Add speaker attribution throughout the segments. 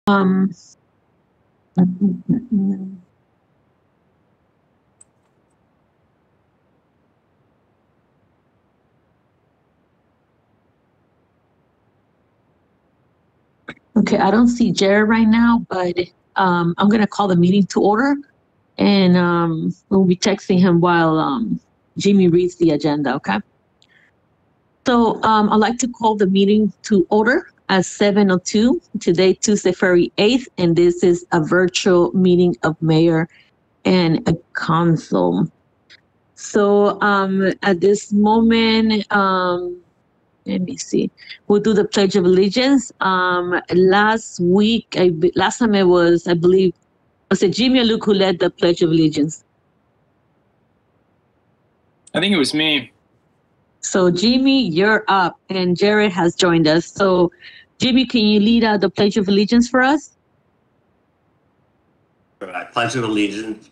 Speaker 1: Um, okay, I don't see Jared right now, but I'm going to call the meeting to order, and we'll be texting him while Jimmy reads the agenda, okay? So I'd like to call the meeting to order at 7:02 today, Tuesday, February 8th, and this is a virtual meeting of mayor and a council. So at this moment, let me see, we'll do the Pledge of Allegiance. Last time it was, I believe, was it Jimmy or Luke who led the Pledge of Allegiance?
Speaker 2: I think it was me.
Speaker 1: So Jimmy, you're up, and Jared has joined us. So Jimmy, can you lead the Pledge of Allegiance for us?
Speaker 3: I pledge of allegiance.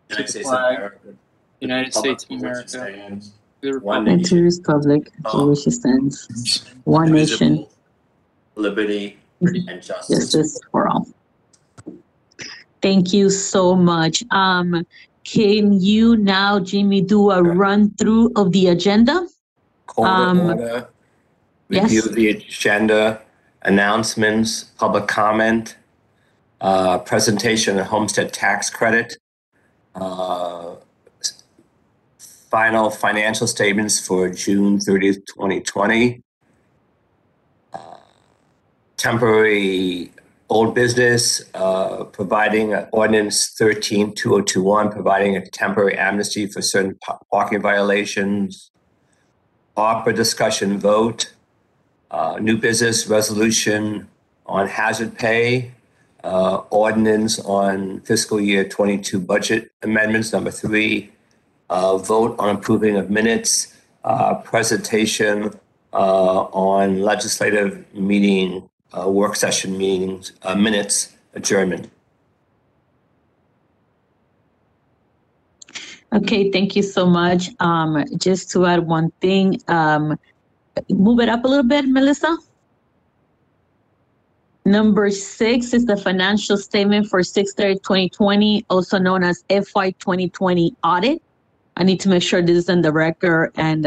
Speaker 3: United States of America.
Speaker 2: United States of America.
Speaker 3: Stands,
Speaker 2: One
Speaker 1: And to the republic for which it stands, one nation,
Speaker 3: liberty, and
Speaker 1: justice for all. Thank you so much. Can you now, Jimmy, do a run through of the agenda?
Speaker 3: Call to order. Review
Speaker 1: Yes.
Speaker 3: the agenda, announcements, public comment, presentation of Homestead Tax credit, final financial statements for June 30th, 2020, temporary old business, providing Ordinance 13-2021, providing a temporary amnesty for certain parking violations, ARPA discussion vote, new business resolution on hazard pay, ordinance on fiscal year 22 budget amendments, number 3, vote on approving of minutes, presentation on legislative meeting, work session meetings, minutes, adjournment.
Speaker 1: Okay, thank you so much. Just to add one thing, move it up a little bit, Melissa. Number 6 is the financial statement for 6/30/2020, also known as FY 2020 audit. I need to make sure this is in the record, and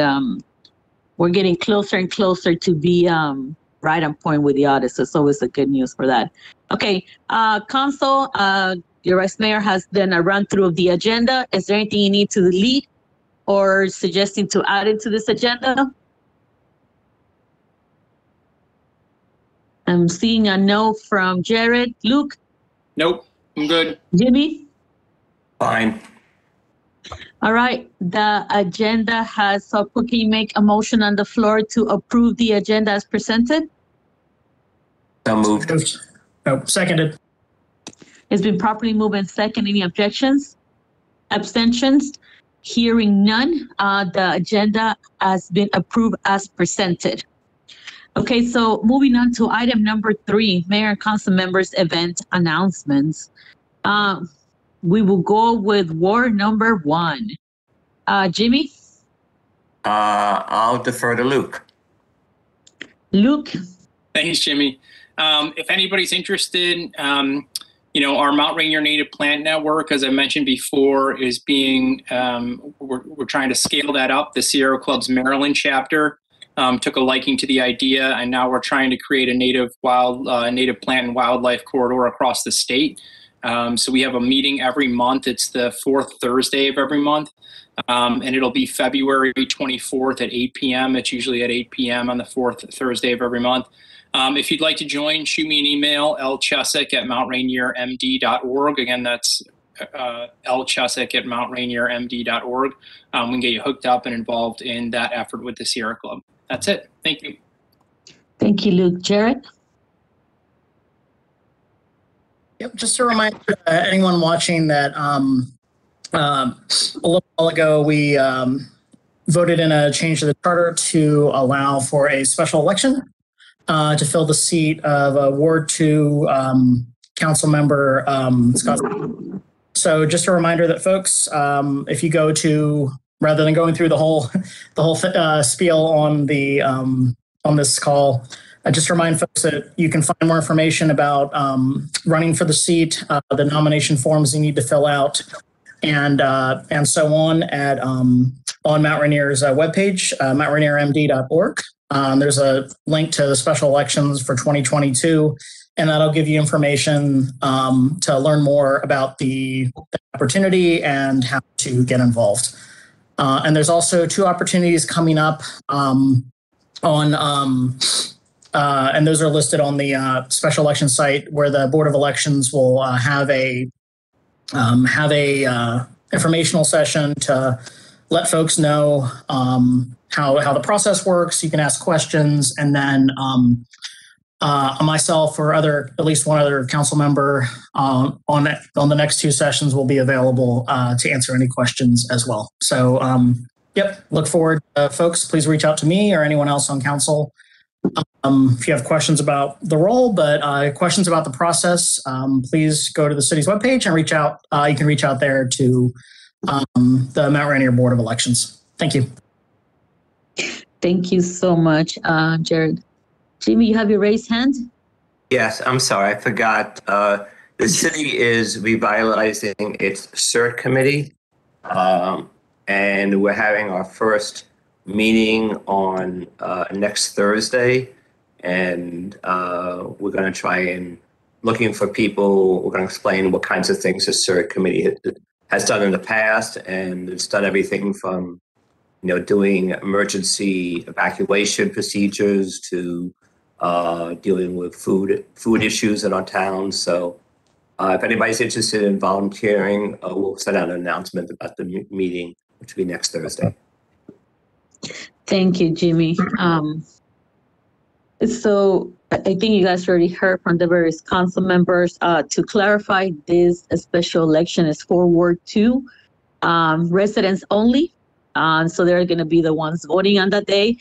Speaker 1: we're getting closer and closer to be right on point with the audit, so it's always a good news for that. Okay, Council, your vice mayor has done a run through of the agenda. Is there anything you need to delete or suggesting to add into this agenda? I'm seeing a no from Jared. Luke?
Speaker 2: Nope, I'm good.
Speaker 1: Jimmy?
Speaker 3: Fine.
Speaker 1: All right, the agenda has, so can you make a motion on the floor to approve the agenda as presented?
Speaker 3: So moved.
Speaker 4: Oh, seconded.
Speaker 1: It's been properly moved and second. Any objections? Abstentions? Hearing none, the agenda has been approved as presented. Okay, so moving on to item number 3, Mayor and Council members event announcements. We will go with ward number 1. Jimmy?
Speaker 3: I'll defer to Luke.
Speaker 1: Luke?
Speaker 2: Thanks, Jimmy. If anybody's interested, our Mount Rainier Native Plant Network, as I mentioned before, is being, we're trying to scale that up. The Sierra Club's Maryland chapter took a liking to the idea, and now we're trying to create a native plant and wildlife corridor across the state. So we have a meeting every month. It's the 4th Thursday of every month, and it'll be February 24th at 8 p.m. It's usually at 8 p.m. on the 4th Thursday of every month. If you'd like to join, shoot me an email, lchesick@mountrainiermd.org. Again, that's lchesick@mountrainiermd.org. We can get you hooked up and involved in that effort with the Sierra Club. That's it. Thank you.
Speaker 1: Thank you, Luke. Jared?
Speaker 4: Yep, just to remind anyone watching that a little while ago we voted in a change to the charter to allow for a special election to fill the seat of Ward 2 council member Scott. So just a reminder that folks, if you go to, rather than going through the whole spiel on the on this call, Just to remind folks that you can find more information about running for the seat, the nomination forms you need to fill out, and so on on Mount Rainier's webpage, mountrainiermd.org. There's a link to the special elections for 2022, and that'll give you information to learn more about the opportunity and how to get involved. And there's also 2 opportunities coming up and those are listed on the special election site, where the Board of Elections will have a informational session to let folks know how the process works. You can ask questions, and then myself or at least one other council member on the next 2 sessions will be available to answer any questions as well. So, look forward, folks. Please reach out to me or anyone else on council if you have questions about the role, but questions about the process. Please go to the city's webpage and reach out. You can reach out there to the Mount Rainier Board of Elections. Thank you.
Speaker 1: Thank you so much, Jared. Jimmy, you have your raised hand?
Speaker 3: Yes, I'm sorry, I forgot. The city is revitalizing its CERT committee, and we're having our first meeting on next Thursday, and we're going to try and looking for people. We're going to explain what kinds of things the CERT committee has done in the past, and it's done everything from doing emergency evacuation procedures to dealing with food issues in our town. So if anybody's interested in volunteering, we'll send out an announcement about the meeting, which will be next Thursday.
Speaker 1: Thank you, Jimmy. So I think you guys already heard from the various council members. To clarify, this special election is for Ward 2, residents only. So they're going to be the ones voting on that day.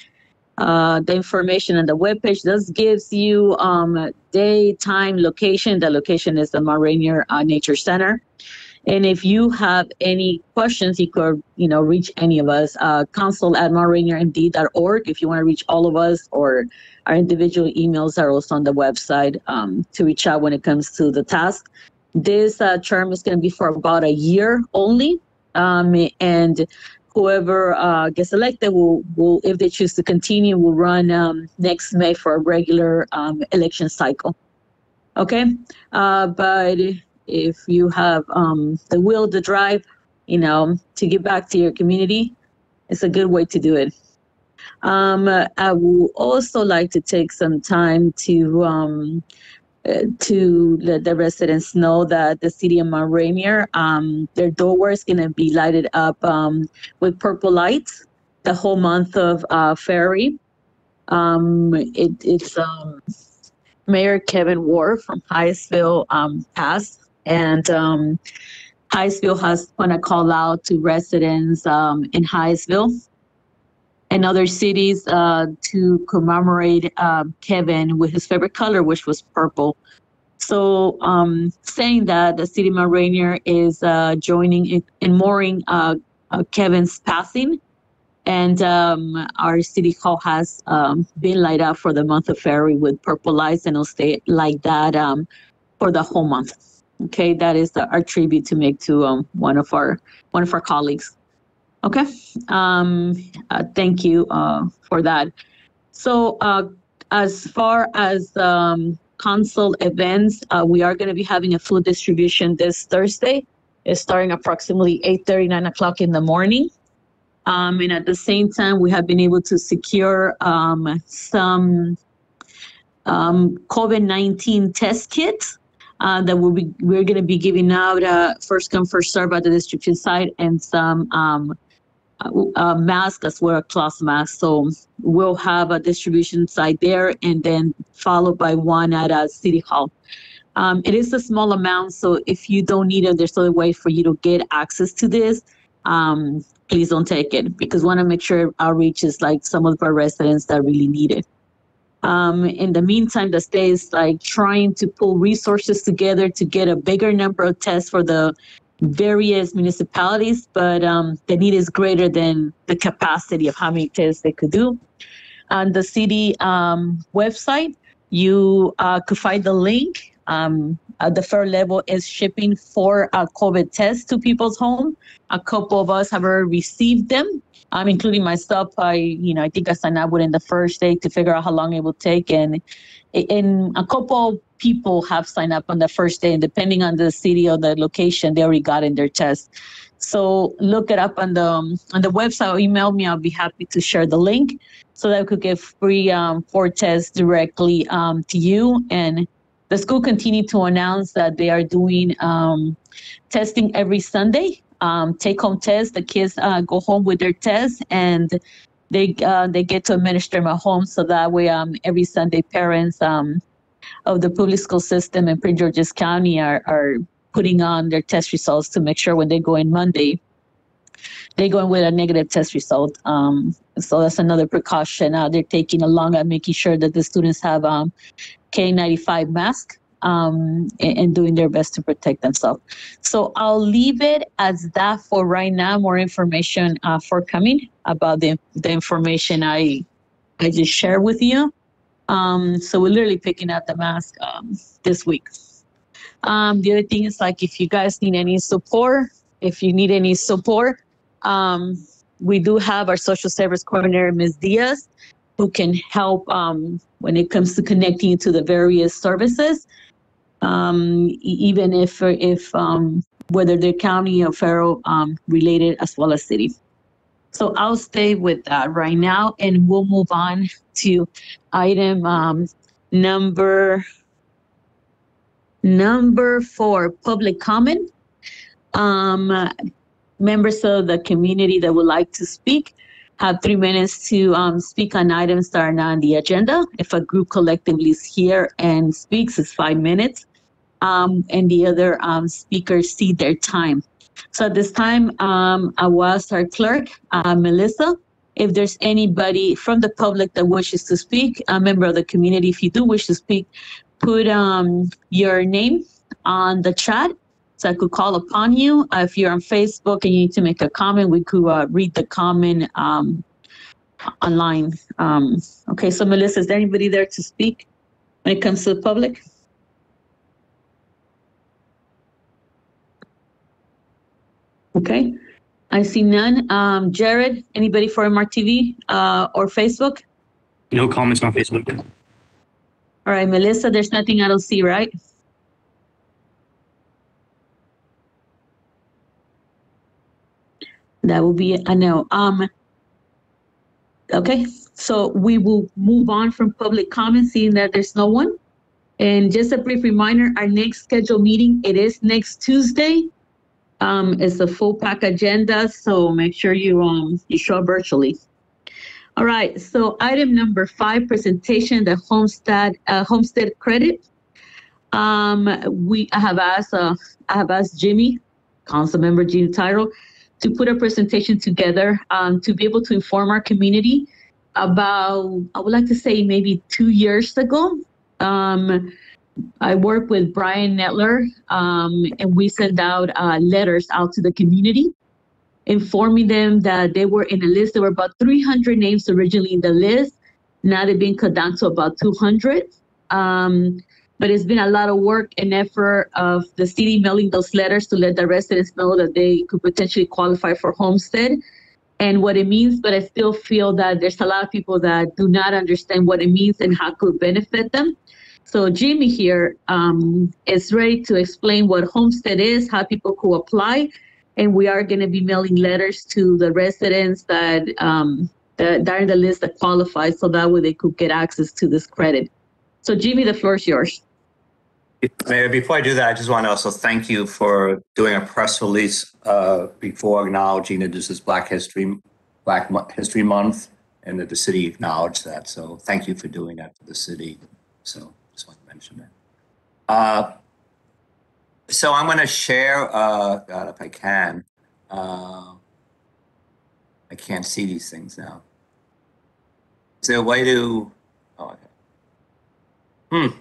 Speaker 1: The information on the webpage gives you day, time, location. The location is the Mount Rainier Nature Center. And if you have any questions, you could, reach any of us, council@mountrainiermd.org if you want to reach all of us, or our individual emails are also on the website to reach out when it comes to the task. This term is going to be for about a year only. And whoever gets elected will, if they choose to continue, will run next May for a regular election cycle. Okay, but if you have the will, the drive, to give back to your community, it's a good way to do it. I would also like to take some time to let the residents know that the city of Mount Rainier, their doorway is going to be lighted up with purple lights the whole month of February. It's Mayor Kevin Ward from Hyattsville passed, and Hyattsville has want to call out to residents in Hyattsville and other cities to commemorate Kevin with his favorite color, which was purple. So saying that the city of Mount Rainier is joining in mourning Kevin's passing, and our city hall has been lit up for the month of February with purple lights, and it'll stay like that for the whole month. Okay, that is our tribute to make to one of our colleagues. Okay, thank you for that. So as far as council events, we are going to be having a food distribution this Thursday. It's starting approximately 8:30, 9 o'clock in the morning. And at the same time, we have been able to secure some COVID-19 test kits that we're going to be giving out first come, first serve at the distribution site, and some masks as well, cloth masks. So we'll have a distribution site there, and then followed by one at City Hall. It is a small amount, so if you don't need it, there's other way for you to get access to this. Please don't take it, because we want to make sure our reach is like some of our residents that really need it. In the meantime, the state is like trying to pull resources together to get a bigger number of tests for the various municipalities, but the need is greater than the capacity of how many tests they could do. on the city website, you could find the link. The first level is shipping for COVID tests to people's home. A couple of us have already received them, including myself. I think I signed up within the first day to figure out how long it would take, and a couple people have signed up on the first day, and depending on the city or the location, they already got in their test. So look it up on the website or email me. I'll be happy to share the link so that we could get free 4 tests directly to you. And the school continued to announce that they are doing testing every Sunday, take-home tests. The kids go home with their tests, and they get to administer them at home. So that way, every Sunday, parents of the public school system in Prince George's County are putting on their test results to make sure when they go in Monday, they go in with a negative test result. So that's another precaution they're taking along at making sure that the students have K95 mask and doing their best to protect themselves. So I'll leave it as that for right now. More information forthcoming about the information I just shared with you. So we're literally picking out the mask this week. The other thing is, like, if you guys need any support, we do have our social service coordinator, Ms. Diaz, who can help when it comes to connecting you to the various services, even if whether they're county or federal related as well as city. So I'll stay with that right now, and we'll move on to item number 4, public comment. Members of the community that would like to speak have 3 minutes to speak on items that are not on the agenda. If a group collectively is here and speaks, it's 5 minutes, and the other speakers cede their time. So at this time, I will ask our clerk, Melissa, if there's anybody from the public that wishes to speak, a member of the community, if you do wish to speak, put your name on the chat so I could call upon you. If you're on Facebook and you need to make a comment, we could read the comment online. Okay, so Melissa, is there anybody there to speak when it comes to the public? Okay, I see none. Jared, anybody for MRTV or Facebook?
Speaker 5: No comments on Facebook.
Speaker 1: All right, Melissa, there's nothing I don't see, right? That will be a no. Okay, so we will move on from public comment, seeing that there's no one. And just a brief reminder, our next scheduled meeting, it is next Tuesday. It's a full pack agenda, so make sure you show up virtually. All right, so item number 5, presentation, the homestead credit. I have asked Jimmy, Councilmember Jimmy Tyrell, to put a presentation together to be able to inform our community about, I would like to say maybe 2 years ago. I worked with Brian Netler, and we sent out letters out to the community, informing them that they were in a list. There were about 300 names originally in the list. Now they've been cut down to about 200. But it's been a lot of work and effort of the city mailing those letters to let the residents know that they could potentially qualify for homestead and what it means. But I still feel that there's a lot of people that do not understand what it means and how it could benefit them. So Jimmy here is ready to explain what homestead is, how people could apply, and we are going to be mailing letters to the residents that are in the list that qualify, so that way they could get access to this credit. So Jimmy, the floor is yours.
Speaker 3: Mayor, before I do that, I just want to also thank you for doing a press release before acknowledging that this is Black History Month, and that the city acknowledged that. So thank you for doing that for the city. So just want to mention that. So I'm going to share, God, if I can. I can't see these things now. Is there a way to, oh, okay.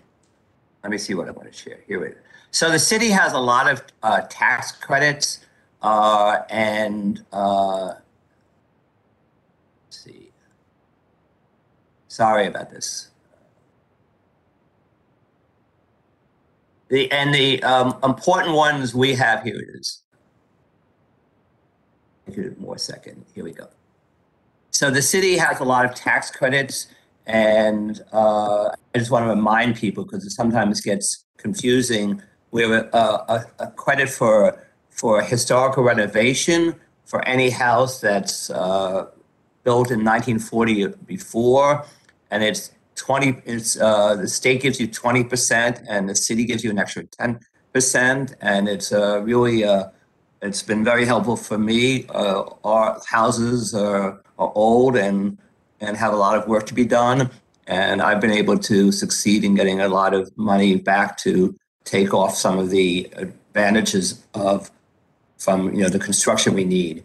Speaker 3: Let me see what I want to share. Here it is. So the city has a lot of tax credits and let's see. Sorry about this. The important ones we have here is, more second, here we go. So the city has a lot of tax credits, and I just want to remind people, because it sometimes gets confusing. We have a credit for historical renovation for any house that's built in 1940 or before, and it's 20. It's the state gives you 20%, and the city gives you an extra 10%, and it's really it's been very helpful for me. Our houses are old and have a lot of work to be done, and I've been able to succeed in getting a lot of money back to take off some of the advantages from the construction we need.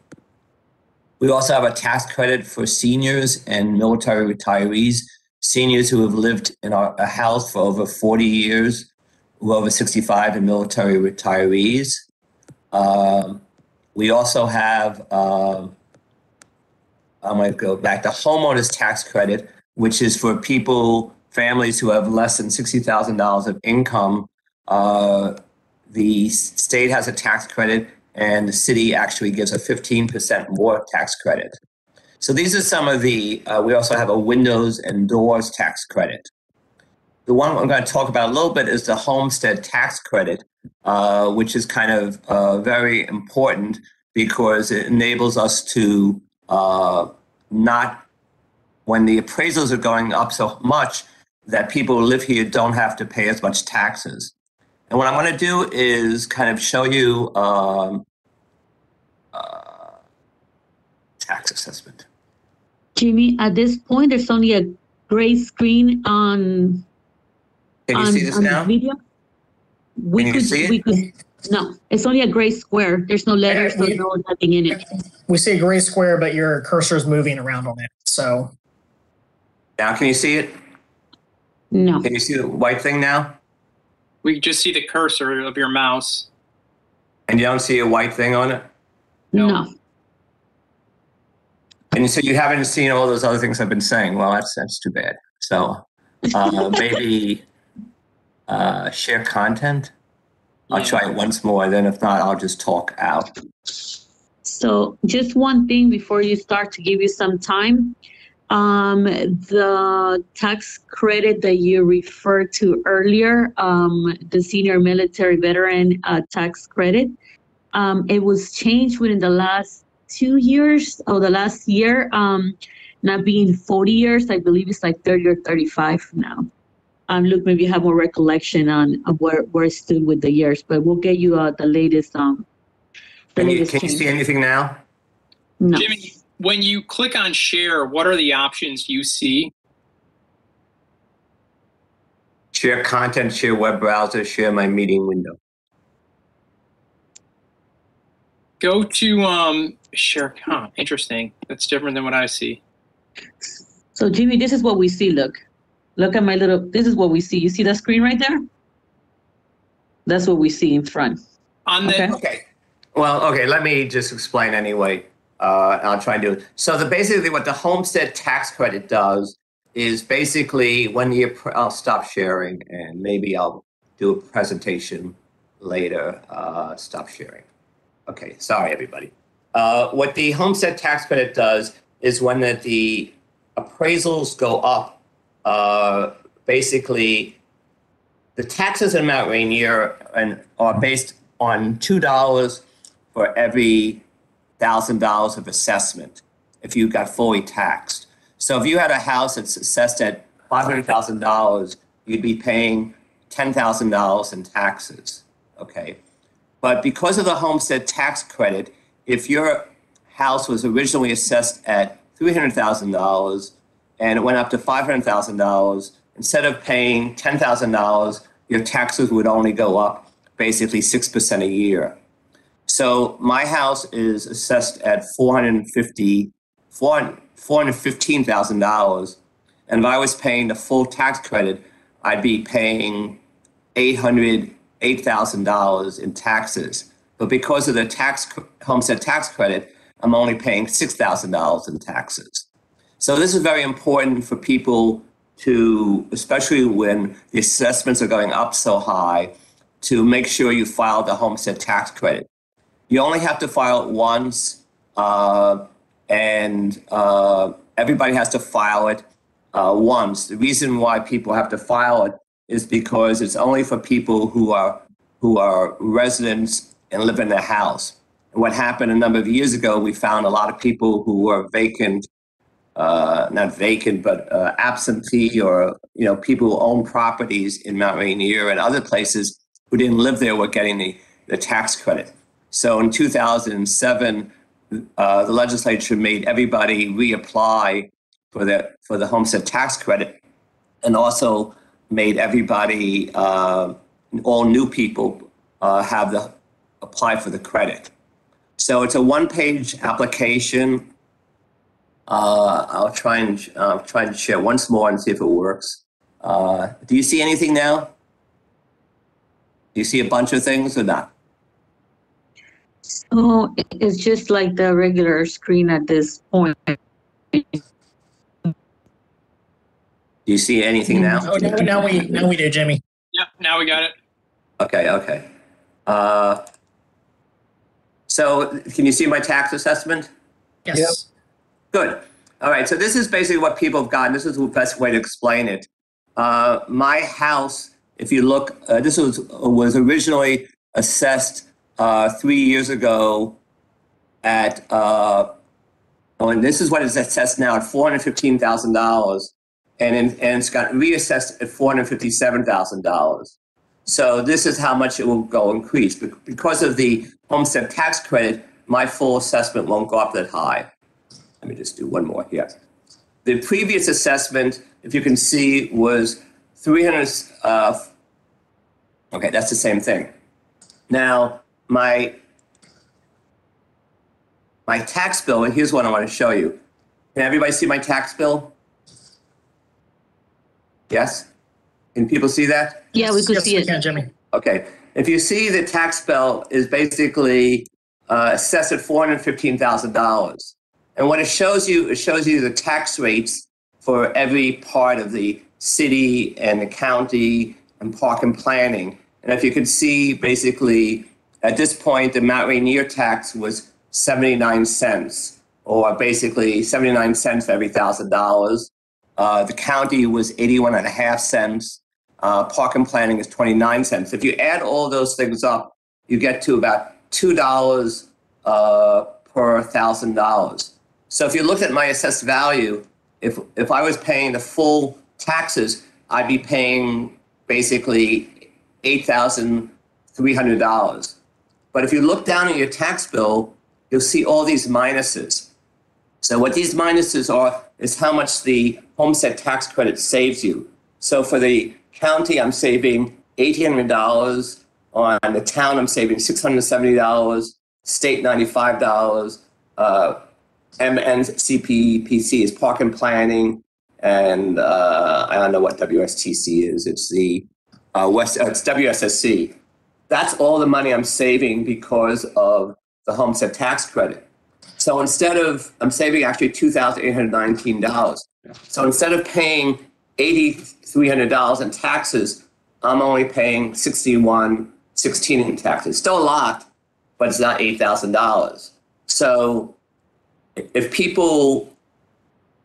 Speaker 3: We also have a tax credit for seniors and military retirees, seniors who have lived in a house for over 40 years, who are over 65, and military retirees. We also have, I'm going to go back to homeowners tax credit, which is for families who have less than $60,000 of income. The state has a tax credit, and the city actually gives a 15% more tax credit. So these are some of the, we also have a windows and doors tax credit. The one I'm going to talk about a little bit is the Homestead Tax credit, which is kind of very important because it enables us to not, when the appraisals are going up so much, that people who live here don't have to pay as much taxes. And what I'm going to do is kind of show you tax assessment.
Speaker 1: Jimmy, at this point, there's only a gray screen on.
Speaker 3: Can you see this now?
Speaker 1: Video.
Speaker 3: Can you see it?
Speaker 1: No, it's only a gray square. There's no letters, so no nothing in it.
Speaker 4: We see a gray square, but your cursor is moving around on it. So
Speaker 3: now, can you see it?
Speaker 1: No.
Speaker 3: Can you see the white thing now?
Speaker 2: We just see the cursor of your mouse.
Speaker 3: And you don't see a white thing on it?
Speaker 1: No.
Speaker 3: And so you haven't seen all those other things I've been saying. Well, that's too bad. So maybe share content. I'll try it once more. Then if not, I'll just talk out.
Speaker 1: So just one thing before you start, to give you some time. The tax credit that you referred to earlier, the senior military veteran tax credit, it was changed within the last 2 years or the last year, not being 40 years. I believe it's like 30 or 35 now. Look, maybe you have more recollection on where it stood with the years, but we'll get you the latest. Can
Speaker 3: you see anything now?
Speaker 1: No.
Speaker 2: Jimmy, when you click on share, what are the options you see?
Speaker 3: Share content, share web browser, share my meeting window.
Speaker 2: Go to share. Huh, interesting. That's different than what I see.
Speaker 1: So Jimmy, this is what we see. Look at my little, this is what we see. You see that screen right there? That's what we see in front.
Speaker 3: Okay. Well, okay, let me just explain anyway. I'll try and do it. So basically what the Homestead Tax credit does is basically when I'll stop sharing and maybe I'll do a presentation later. Stop sharing. Okay, sorry everybody. What the Homestead Tax credit does is when the appraisals go up, basically the taxes in Mount Rainier are based on $2 for every $1,000 of assessment if you got fully taxed. So if you had a house that's assessed at $500,000, you'd be paying $10,000 in taxes, okay? But because of the Homestead Tax credit, if your house was originally assessed at $300,000 and it went up to $500,000, instead of paying $10,000, your taxes would only go up basically 6% a year. So my house is assessed at $415,000, and if I was paying the full tax credit, I'd be paying $808,000 in taxes. But because of the Homestead Tax credit, I'm only paying $6,000 in taxes. So this is very important for people to, especially when the assessments are going up so high, to make sure you file the homestead tax credit. You only have to file it once, and everybody has to file it once. The reason why people have to file it is because it's only for people who are residents and live in their house. And what happened a number of years ago, we found a lot of people who were vacant, not vacant, but absentee, or people who own properties in Mount Rainier and other places who didn't live there were getting the tax credit. So in 2007, the legislature made everybody reapply for the homestead tax credit, and also made everybody, all new people, apply for the credit. So it's a one-page application. I'll try and share once more and see if it works. Do you see anything now? Do you see a bunch of things or not?
Speaker 1: Oh, it's just like the regular screen at this point.
Speaker 3: Do you see anything now?
Speaker 4: Oh, now we do, Jimmy.
Speaker 2: Yep, now we got it.
Speaker 3: Okay. So can you see my tax assessment?
Speaker 4: Yes.
Speaker 3: Yep. Good. All right. So this is basically what people have gotten. This is the best way to explain it. My house, if you look, this was originally assessed 3 years ago at, and this is what it's assessed now at $415,000, and it's got reassessed at $457,000. So this is how much it will go increase. Because of the homestead tax credit, my full assessment won't go up that high. Let me just do one more here. The previous assessment, if you can see, was 300. Okay, that's the same thing. Now, my tax bill, and here's what I want to show you. Can everybody see my tax bill? Yes? Can people see that?
Speaker 1: Yeah, we could
Speaker 4: Yes,
Speaker 1: see
Speaker 4: we
Speaker 1: it.
Speaker 4: can, Jimmy.
Speaker 3: Okay. If you see, the tax bill is basically assessed at $415,000. And what it shows you the tax rates for every part of the city and the county and park and planning. And if you can see, basically, at this point, the Mount Rainier tax was 79 cents, or basically 79 cents for every $1,000. The county was 81.5 cents. Park and planning is 29 cents. If you add all those things up, you get to about $2 per $1,000. So if you looked at my assessed value, if I was paying the full taxes, I'd be paying basically $8,300. But if you look down at your tax bill, you'll see all these minuses. So what these minuses are is how much the homestead tax credit saves you. So for the county, I'm saving $1,800. On the town, I'm saving $670. State, $95. MNCPPC is park and planning, and I don't know what WSTC is. It's the it's WSSC. That's all the money I'm saving because of the homestead tax credit. So instead of, I'm saving actually $2,819. So instead of paying $8,300 in taxes, I'm only paying $61.16 in taxes. Still a lot, but it's not $8,000. So if people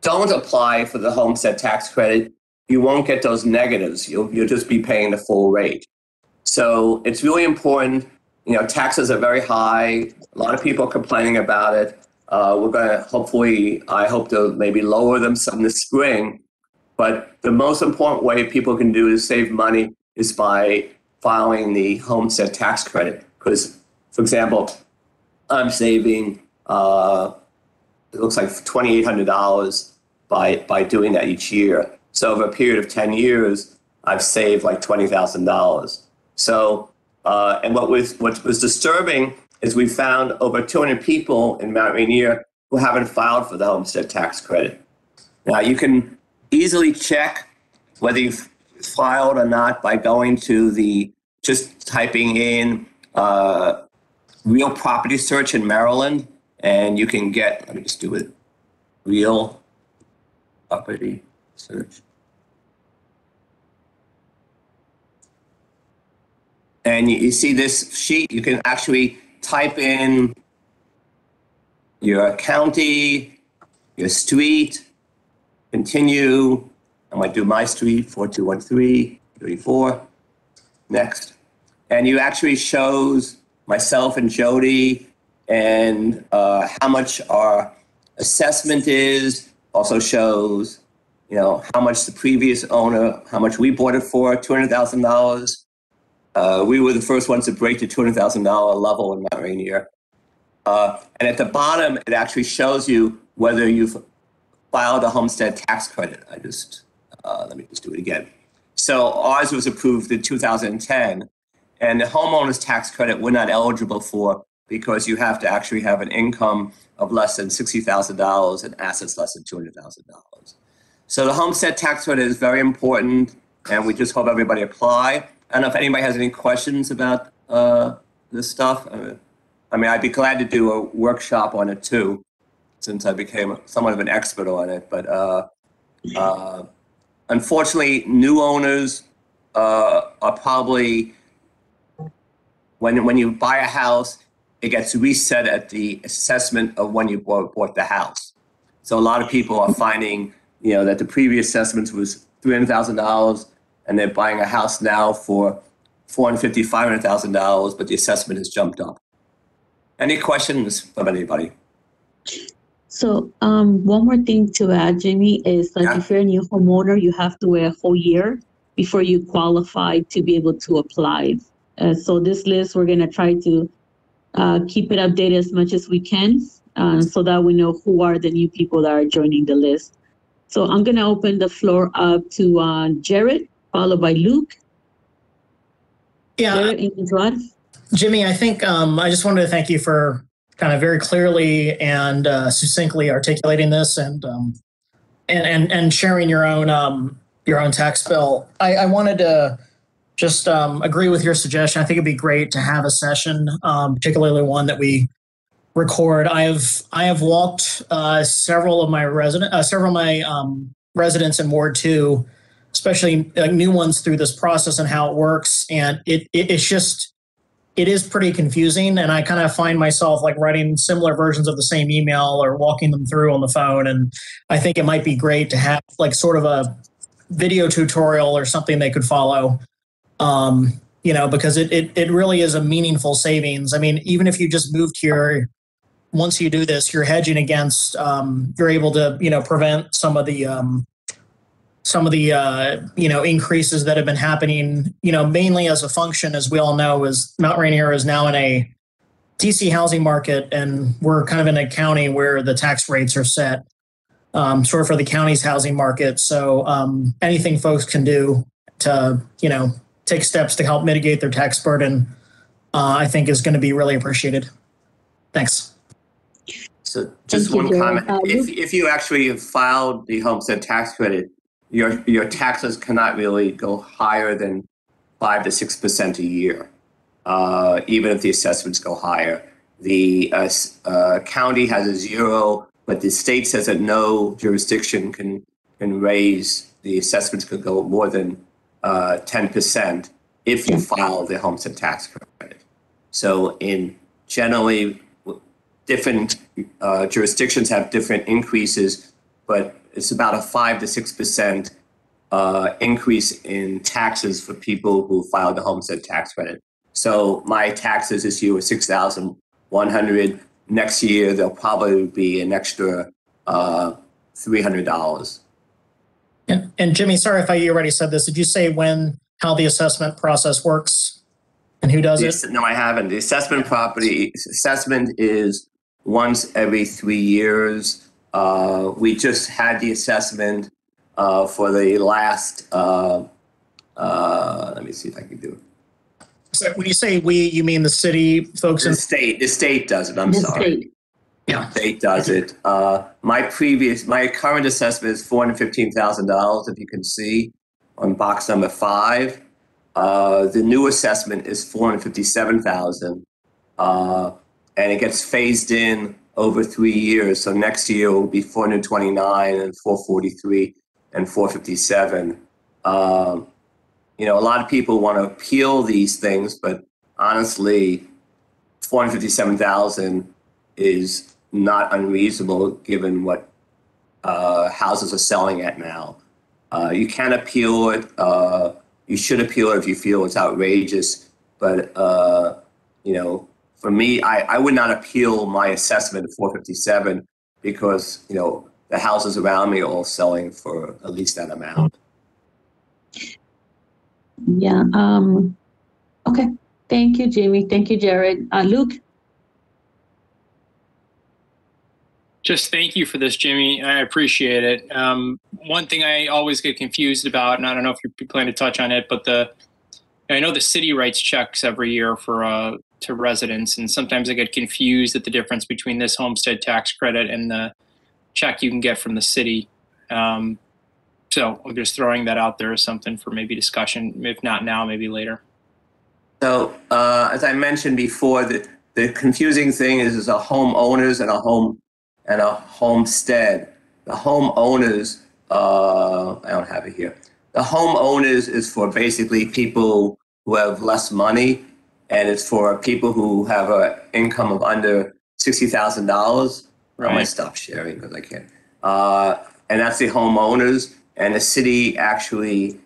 Speaker 3: don't apply for the homestead tax credit, you won't get those negatives. You'll just be paying the full rate. So it's really important. Taxes are very high. A lot of people are complaining about it. We're going to I hope to maybe lower them some this spring. But the most important way people can do to save money is by filing the homestead tax credit. Because, for example, I'm saving, it looks like $2,800 by doing that each year. So over a period of 10 years, I've saved like $20,000. So, and what was disturbing is we found over 200 people in Mount Rainier who haven't filed for the homestead tax credit. Now, you can easily check whether you've filed or not by going to just typing in real property search in Maryland, and you can get, let me just do it, real property search. And you see this sheet, you can actually type in your county, your street, continue. I might do my street, 4213, 34. Next. And you actually shows myself and Jody and how much our assessment is. Also shows, you know, how much the previous owner, how much we bought it for, $200,000. We were the first ones to break the $200,000 level in Mount Rainier. And at the bottom, it actually shows you whether you've filed a homestead tax credit. Let me just do it again. So ours was approved in 2010, and the homeowner's tax credit we're not eligible for because you have to actually have an income of less than $60,000 and assets less than $200,000. So the homestead tax credit is very important, and we just hope everybody apply. I don't know if anybody has any questions about this stuff. I mean, I'd be glad to do a workshop on it too, since I became somewhat of an expert on it. But unfortunately, new owners are probably, when you buy a house, it gets reset at the assessment of when you bought the house. So a lot of people are finding, you know, that the previous assessment was $300,000, and they're buying a house now for $450,000, $500,000, but the assessment has jumped up. Any questions from anybody?
Speaker 1: So one more thing to add, Jimmy, is like if you're a new homeowner, you have to wait a whole year before you qualify to be able to apply. So this list, we're going to try to keep it updated as much as we can so that we know who are the new people that are joining the list. So I'm going to open the floor up to Jared, followed by Luke.
Speaker 4: Yeah.
Speaker 1: Jared, anything to add?
Speaker 4: Jimmy, I think I just wanted to thank you for kind of very clearly and succinctly articulating this and sharing your own tax bill. I wanted to just agree with your suggestion. I think it'd be great to have a session, particularly one that we record. I have walked several of my residents in Ward 2, especially new ones, through this process and how it works, and it is pretty confusing, and I kind of find myself like writing similar versions of the same email or walking them through on the phone. And I think it might be great to have like sort of a video tutorial or something they could follow, because it really is a meaningful savings. I mean, even if you just moved here, once you do this, you're hedging against, you're able to, prevent some of the increases that have been happening, mainly as a function, as we all know, is Mount Rainier is now in a DC housing market, and we're kind of in a county where the tax rates are set sort of for the county's housing market. So anything folks can do to, take steps to help mitigate their tax burden, I think is going to be really appreciated. Thanks.
Speaker 3: So just one comment. If you actually have filed the homestead tax credit, your taxes cannot really go higher than 5 to 6% a year, even if the assessments go higher. The county has a 0, but the state says that no jurisdiction can raise the assessments, could go more than 10% if you file the homestead tax credit. So in generally, different jurisdictions have different increases, but it's about a 5 to 6% increase in taxes for people who filed the homestead tax credit. So my taxes this year were $6,100. Next year there'll probably be an extra $300.
Speaker 4: And Jimmy, sorry if you already said this. Did you say how the assessment process works and who does it?
Speaker 3: No, I haven't. The assessment is once every 3 years. We just had the assessment for the last, let me see if I can do it.
Speaker 4: So when you say we, you mean the city folks?
Speaker 3: The state does it. I'm sorry.
Speaker 4: Yeah.
Speaker 3: The state does it. My current assessment is $415,000, if you can see on box number 5. The new assessment is $457,000. And it gets phased in over 3 years. So next year will be 429 and 443 and 457. You know, a lot of people want to appeal these things, but honestly, 457,000 is not unreasonable given what houses are selling at now. You can appeal it. You should appeal it if you feel it's outrageous. But, you know, for me, I would not appeal my assessment of 457 because, you know, the houses around me are all selling for at least that amount.
Speaker 1: Yeah. Okay. Thank you, Jamie. Thank you, Jared. Luke?
Speaker 2: Just thank you for this, Jimmy. I appreciate it. One thing I always get confused about, and I don't know if you plan to touch on it, but I know the city writes checks every year for to residents, and sometimes I get confused at the difference between this homestead tax credit and the check you can get from the city. So I'm just throwing that out there as something for maybe discussion, if not now, maybe later.
Speaker 3: So as I mentioned before, the confusing thing is a homeowners and a homestead. The homeowners, I don't have it here. The homeowners is for basically people who have less money, and it's for people who have an income of under $60,000.
Speaker 2: Right.
Speaker 3: I'm gonna stop sharing because I can't. And that's the homeowners, and the city actually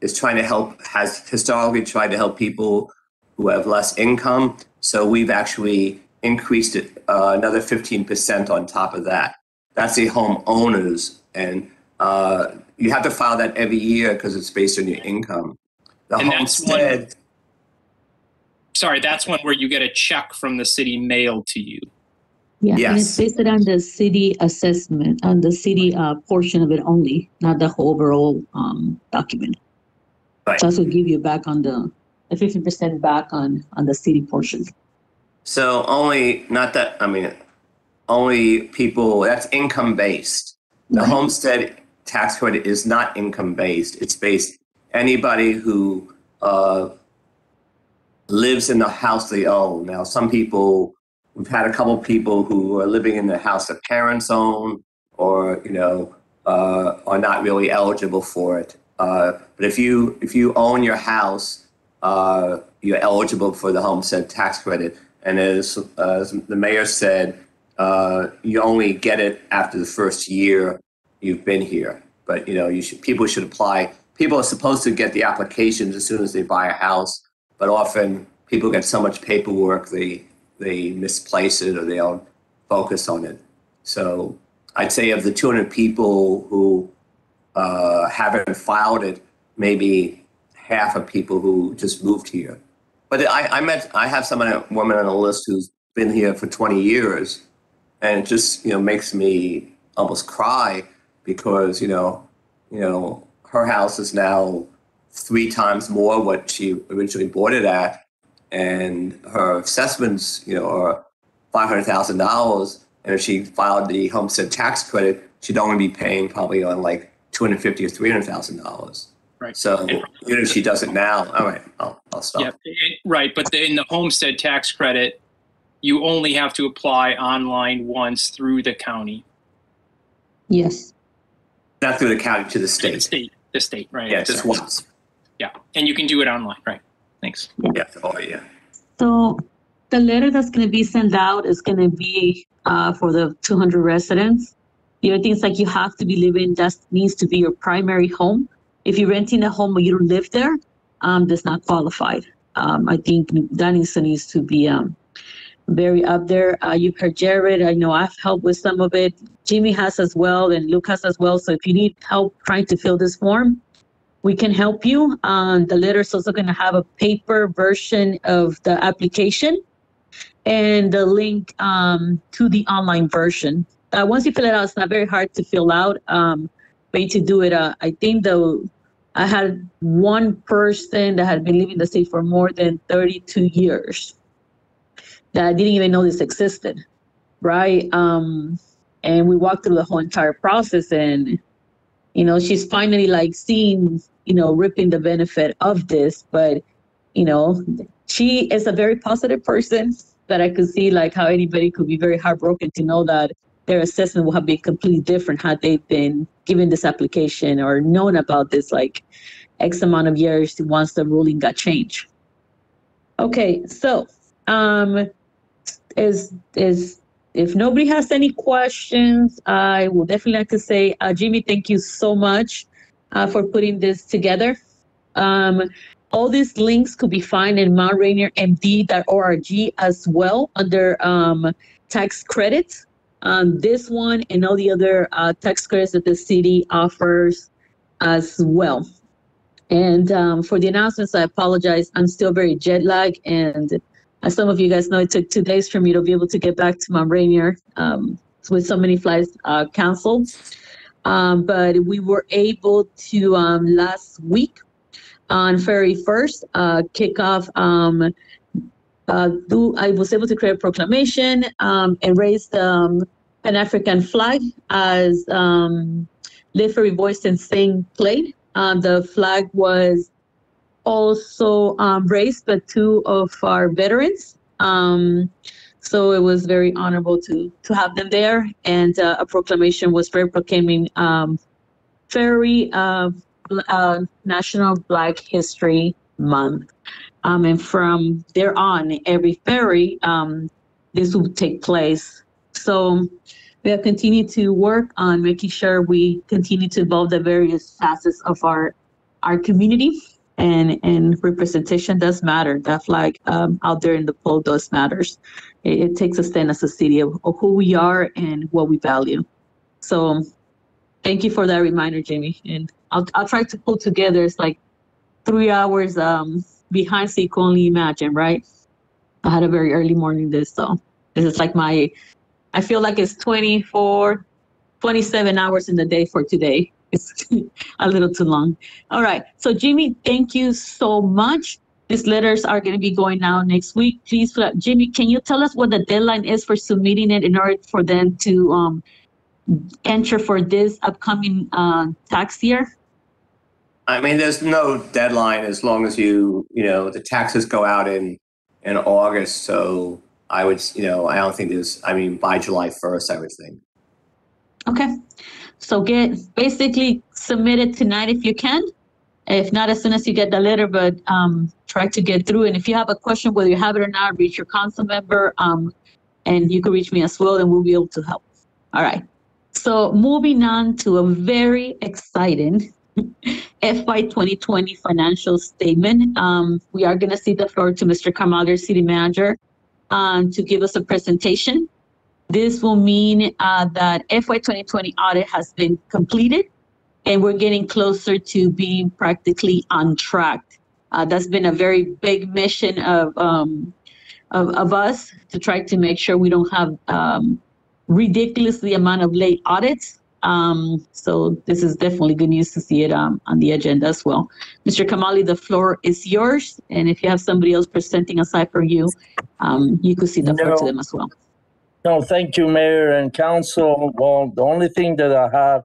Speaker 3: is trying to help, has historically tried to help people who have less income. So we've actually increased it another 15% on top of that. That's the homeowners, and you have to file that every year because it's based on your income. The
Speaker 2: And
Speaker 3: homestead.
Speaker 2: That's one where you get a check from the city mailed to you.
Speaker 1: Yeah,
Speaker 3: Yes.
Speaker 1: and it's based on the city assessment, on the city portion of it only, not the whole overall document.
Speaker 3: Right.
Speaker 1: So also give you back on the 15% back on the city portion.
Speaker 3: So only, not that, I mean, only people, that's income based. The
Speaker 1: Right.
Speaker 3: homestead tax credit is not income based. It's based, anybody who lives in the house they own. Now, some people, we've had a couple people who are living in the house their parents own, or, you know, are not really eligible for it. But if you own your house, you're eligible for the homestead tax credit. And as the mayor said, you only get it after the first year you've been here. But, you know, people should apply. People are supposed to get the applications as soon as they buy a house, but often people get so much paperwork, they misplace it or they don't focus on it. So I'd say of the 200 people who haven't filed it, maybe half of people who just moved here. But I have a woman on the list who's been here for 20 years, and it just, you know, makes me almost cry because, you know, her house is now 3 times more what she originally bought it at, and her assessments, you know, are $500,000. And if she filed the homestead tax credit, she'd only be paying probably on like $250,000 or $300,000.
Speaker 2: Right.
Speaker 3: So even if she does it now, all right, I'll stop.
Speaker 2: Yeah, right. But in the homestead tax credit, you only have to apply online once through the county.
Speaker 1: Yes.
Speaker 3: Not through the county, to the state.
Speaker 2: The state, right?
Speaker 3: Yeah, just once.
Speaker 2: Yeah, and you can do it online, right? Thanks.
Speaker 3: Yeah. Oh, yeah.
Speaker 1: So the letter that's going to be sent out is going to be for the 200 residents. The other thing is like you have to be living, that needs to be your primary home. If you're renting a home but you don't live there, that's not qualified. I think that needs to be very up there. You've heard Jared. I know I've helped with some of it. Jimmy has as well, and Luke has as well. So if you need help trying to fill this form, we can help you. The letter is also going to have a paper version of the application and the link to the online version. Once you fill it out, it's not very hard to fill out. Way to do it. I think though, I had one person that had been living in the state for more than 32 years that I didn't even know this existed, right? And we walked through the whole entire process, and you know, she's finally like seeing, you know, ripping the benefit of this. But you know, she is a very positive person, but I could see like how anybody could be very heartbroken to know that their assessment will have been completely different had they been given this application or known about this like X amount of years once the ruling got changed. Okay, so if nobody has any questions, I will definitely like to say, Jimmy, thank you so much for putting this together. All these links could be found in mountrainiermd.org as well under tax credits. This one and all the other tax credits that the city offers as well. And for the announcements, I apologize. I'm still very jet lagged, and as some of you guys know, it took 2 days for me to be able to get back to Mount Rainier with so many flights canceled. But we were able to last week on February 1st kick off. I was able to create a proclamation and raise the Pan-African flag as Live for Voice and Sing played. The flag was also raised by 2 of our veterans. So it was very honorable to have them there. And a proclamation was proclaiming February National Black History Month. And from there on, every February, this will take place. So we have continued to work on making sure we continue to involve the various facets of our community, and representation does matter. That flag out there in the poll does matters. It takes a stand as a city of who we are and what we value. So thank you for that reminder, Jamie. And I'll try to pull together. It's like 3 hours behind, so you can only imagine, right? I had a very early morning so this is like I feel like it's 27 hours in the day for today. It's a little too long. All right. So Jimmy, thank you so much. These letters are going to be going out next week. Please, Jimmy, can you tell us what the deadline is for submitting it in order for them to enter for this upcoming tax year?
Speaker 3: I mean, there's no deadline as long as the taxes go out in August. So I would, I don't think by July 1st, I would think.
Speaker 1: Okay. So basically submit it tonight if you can. If not, as soon as you get the letter, but try to get through. And if you have a question, whether you have it or not, reach your council member, and you can reach me as well, and we'll be able to help. All right. So moving on to a very exciting FY 2020 financial statement. We are going to cede the floor to Mr. Kamali, City Manager, to give us a presentation. This will mean that FY 2020 audit has been completed, and we're getting closer to being practically on track. That's been a very big mission of us to try to make sure we don't have ridiculously amount of late audits. So this is definitely good news to see it on the agenda as well. Mr. Kamali, the floor is yours, and if you have somebody else presenting aside from you, you could cede the floor to them as well.
Speaker 6: No, thank you, Mayor and Council. Well, the only thing that I have,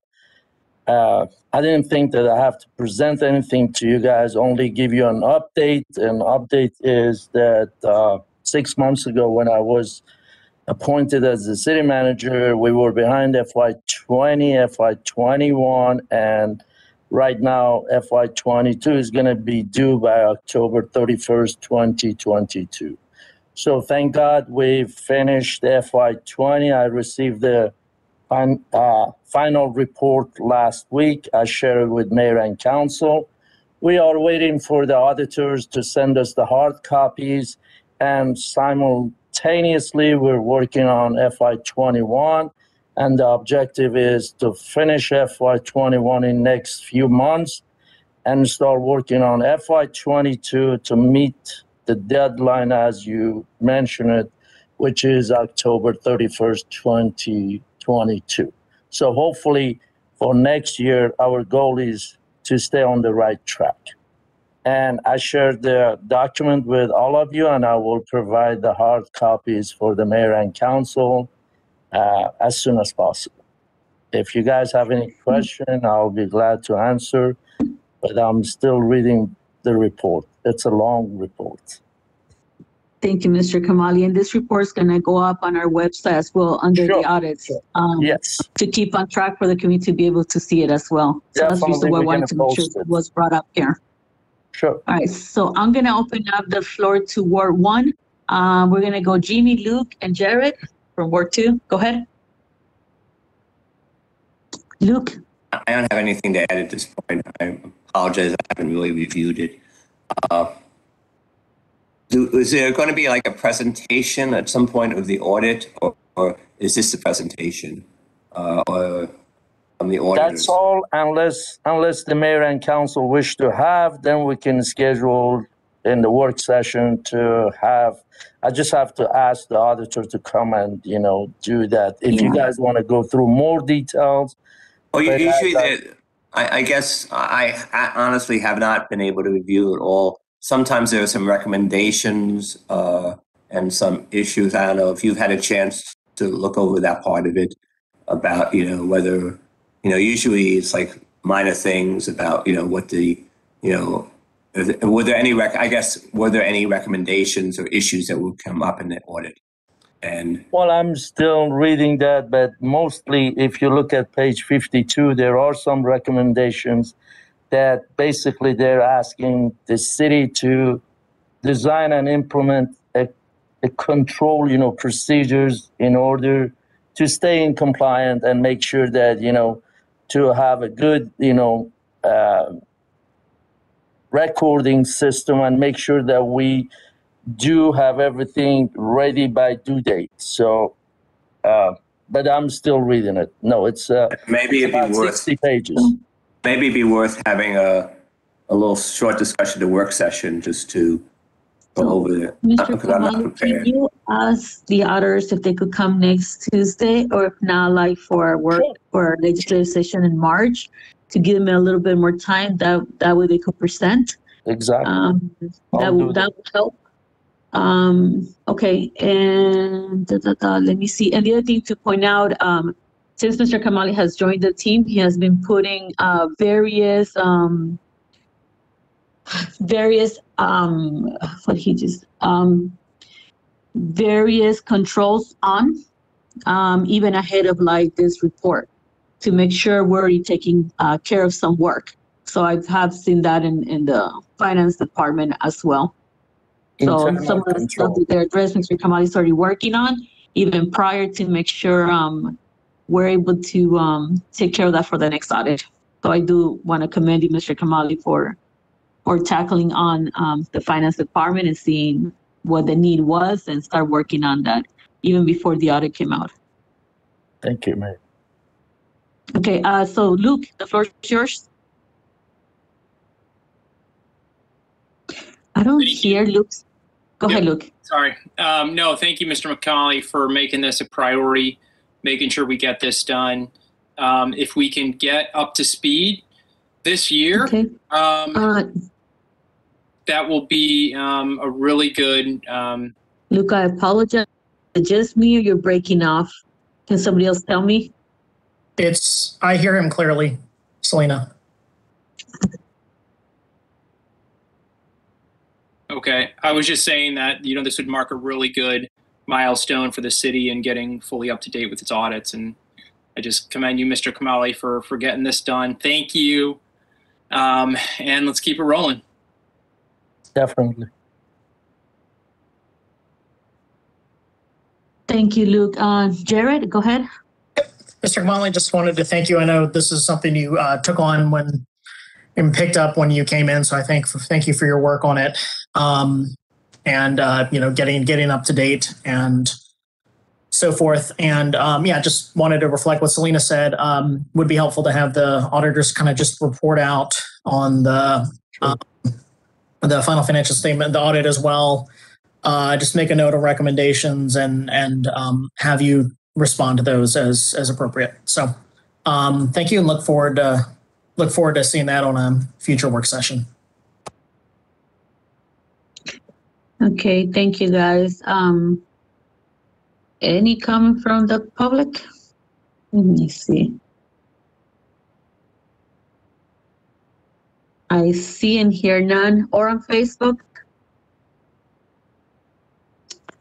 Speaker 6: I didn't think that I have to present anything to you guys, only give you an update. An update is that 6 months ago when I was appointed as the city manager, we were behind FY20, FY21, and right now FY22 is going to be due by October 31st, 2022. So thank God we finished FY20. I received the final report last week. I shared it with Mayor and Council. We are waiting for the auditors to send us the hard copies, and simultaneously we're working on FY21, and the objective is to finish FY21 in next few months and start working on FY22 to meet the deadline, as you mentioned it, which is October 31st, 2022. So hopefully for next year, our goal is to stay on the right track. And I shared the document with all of you, and I will provide the hard copies for the Mayor and Council as soon as possible. If you guys have any question, I'll be glad to answer, but I'm still reading the report. It's a long report.
Speaker 1: Thank you, Mr. Kamali. And this report is going to go up on our website as well under
Speaker 6: Sure,
Speaker 1: the audits.
Speaker 6: sure.
Speaker 1: um,
Speaker 6: Yes,
Speaker 1: To keep on track for the community to be able to see it as well. So that's the reason
Speaker 6: definitely
Speaker 1: why I
Speaker 6: we're
Speaker 1: wanted
Speaker 6: gonna
Speaker 1: to make sure
Speaker 6: post
Speaker 1: it
Speaker 6: it.
Speaker 1: was brought up here.
Speaker 6: Sure.
Speaker 1: All right, so I'm going to open up the floor to Ward 1. We're going to go Jimmy, Luke, and Jared from Ward 2. Go ahead. Luke.
Speaker 3: I don't have anything to add at this point. I apologize. I haven't really reviewed it. Is there going to be like a presentation at some point of the audit, or is this the presentation or from the auditors?
Speaker 6: That's all, unless the mayor and council wish to have, then we can schedule in the work session to have. I just have to ask the auditor to come and, do that. If you guys want to go through more details.
Speaker 3: Well,
Speaker 6: but
Speaker 3: usually, I guess I honestly have not been able to review it all. Sometimes there are some recommendations and some issues. I don't know if you've had a chance to look over that part of it about, whether, usually it's like minor things about, what the, were there any were there any recommendations or issues that would come up in the audit? And
Speaker 6: well, I'm still reading that, but mostly if you look at page 52, there are some recommendations that basically they're asking the city to design and implement a control, procedures in order to stay in compliant and make sure that, to have a good, recording system and make sure that we do have everything ready by due date. So, but I'm still reading it. No, it's
Speaker 3: maybe it'd be
Speaker 6: about
Speaker 3: worth
Speaker 6: 60 pages.
Speaker 3: Maybe it'd be worth having a little short discussion, a work session, just to go over it.
Speaker 1: Mr.
Speaker 3: Because I'm not
Speaker 1: Kamali,
Speaker 3: prepared.
Speaker 1: can you ask the auditors if they could come next Tuesday, or if not, like for our work for our legislative session in March, to give them a little bit more time? That way they could present.
Speaker 6: Exactly.
Speaker 1: That would help. Okay, and let me see. And the other thing to point out, since Mr. Kamali has joined the team, he has been putting various various controls on, even ahead of like this report, to make sure we're already taking care of some work. So I have seen that in the finance department as well. So some of the stuff that their address Mr. Kamali is already working on, even prior, to make sure we're able to take care of that for the next audit. So I do want to commend you, Mr. Kamali, for tackling on the finance department and seeing what the need was and start working on that even before the audit came out.
Speaker 6: Thank you, Mayor.
Speaker 1: Okay, so Luke, the floor is yours. I don't hear Luke. Go ahead, Luke.
Speaker 2: Sorry. No, thank you, Mr. McCauley, for making this a priority, making sure we get this done. If we can get up to speed this year,
Speaker 1: Okay.
Speaker 2: that will be a really good.
Speaker 1: Luke, I apologize. Is it just me or you're breaking off? Can somebody else tell me?
Speaker 4: I hear him clearly, Selena.
Speaker 2: Okay. I was just saying that, this would mark a really good milestone for the city in getting fully up to date with its audits. And I just commend you, Mr. Kamali, for getting this done. Thank you. And let's keep it rolling.
Speaker 6: Definitely.
Speaker 1: Thank you, Luke. Jared, go ahead.
Speaker 4: Mr. Kamali, just wanted to thank you. I know this is something you took on and picked up when you came in, so I thank you for your work on it, and getting up to date and so forth. And just wanted to reflect what Selena said. Would be helpful to have the auditors kind of just report out on the final financial statement, the audit as well. Just make a note of recommendations and have you respond to those as appropriate. So thank you, and look forward to seeing that on a future work session.
Speaker 1: Okay, thank you, guys. Any comment from the public? Let me see. I see and hear none. Or on Facebook?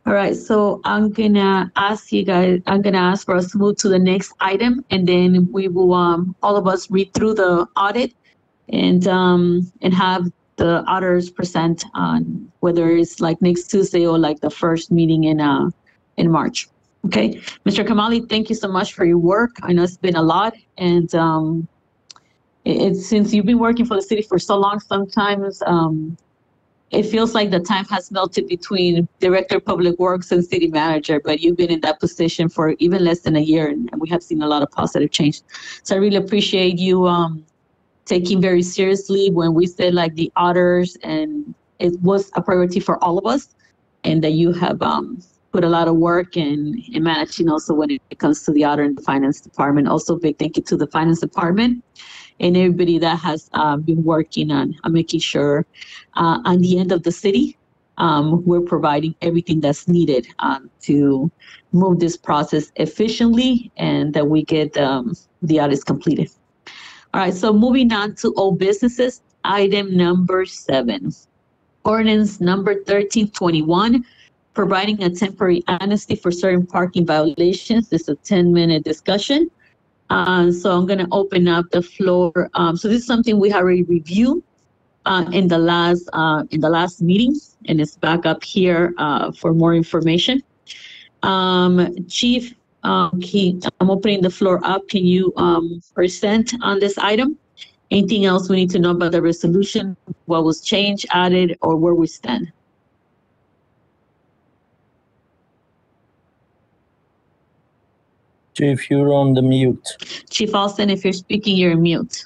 Speaker 1: All right, so I'm gonna ask you guys, I'm gonna ask for us to move to the next item, and then we will, all of us read through the audit and have the auditors present on whether it's like next Tuesday or like the first meeting in March. Okay, Mr. Kamali, thank you so much for your work. I know it's been a lot, and it's since you've been working for the city for so long, sometimes it feels like the time has melted between Director of Public Works and City Manager, but you've been in that position for even less than a year, and we have seen a lot of positive change. So I really appreciate you taking very seriously when we said like the auditors, and it was a priority for all of us, and that you have put a lot of work in managing also when it comes to the auditor and the finance department. Also, big thank you to the finance department and everybody that has been working on making sure on the end of the city, we're providing everything that's needed to move this process efficiently and that we get the audits completed. All right, so moving on to old businesses, item number 7, ordinance number 1321, providing a temporary amnesty for certain parking violations. This is a 10-minute discussion. So I'm going to open up the floor. So this is something we already reviewed in the last meeting, and it's back up here for more information. Chief, I'm opening the floor up. Can you present on this item? Anything else we need to know about the resolution? What was changed, added, or where we stand?
Speaker 6: Chief, you're on the mute.
Speaker 1: Chief Austin, if you're speaking, you're mute.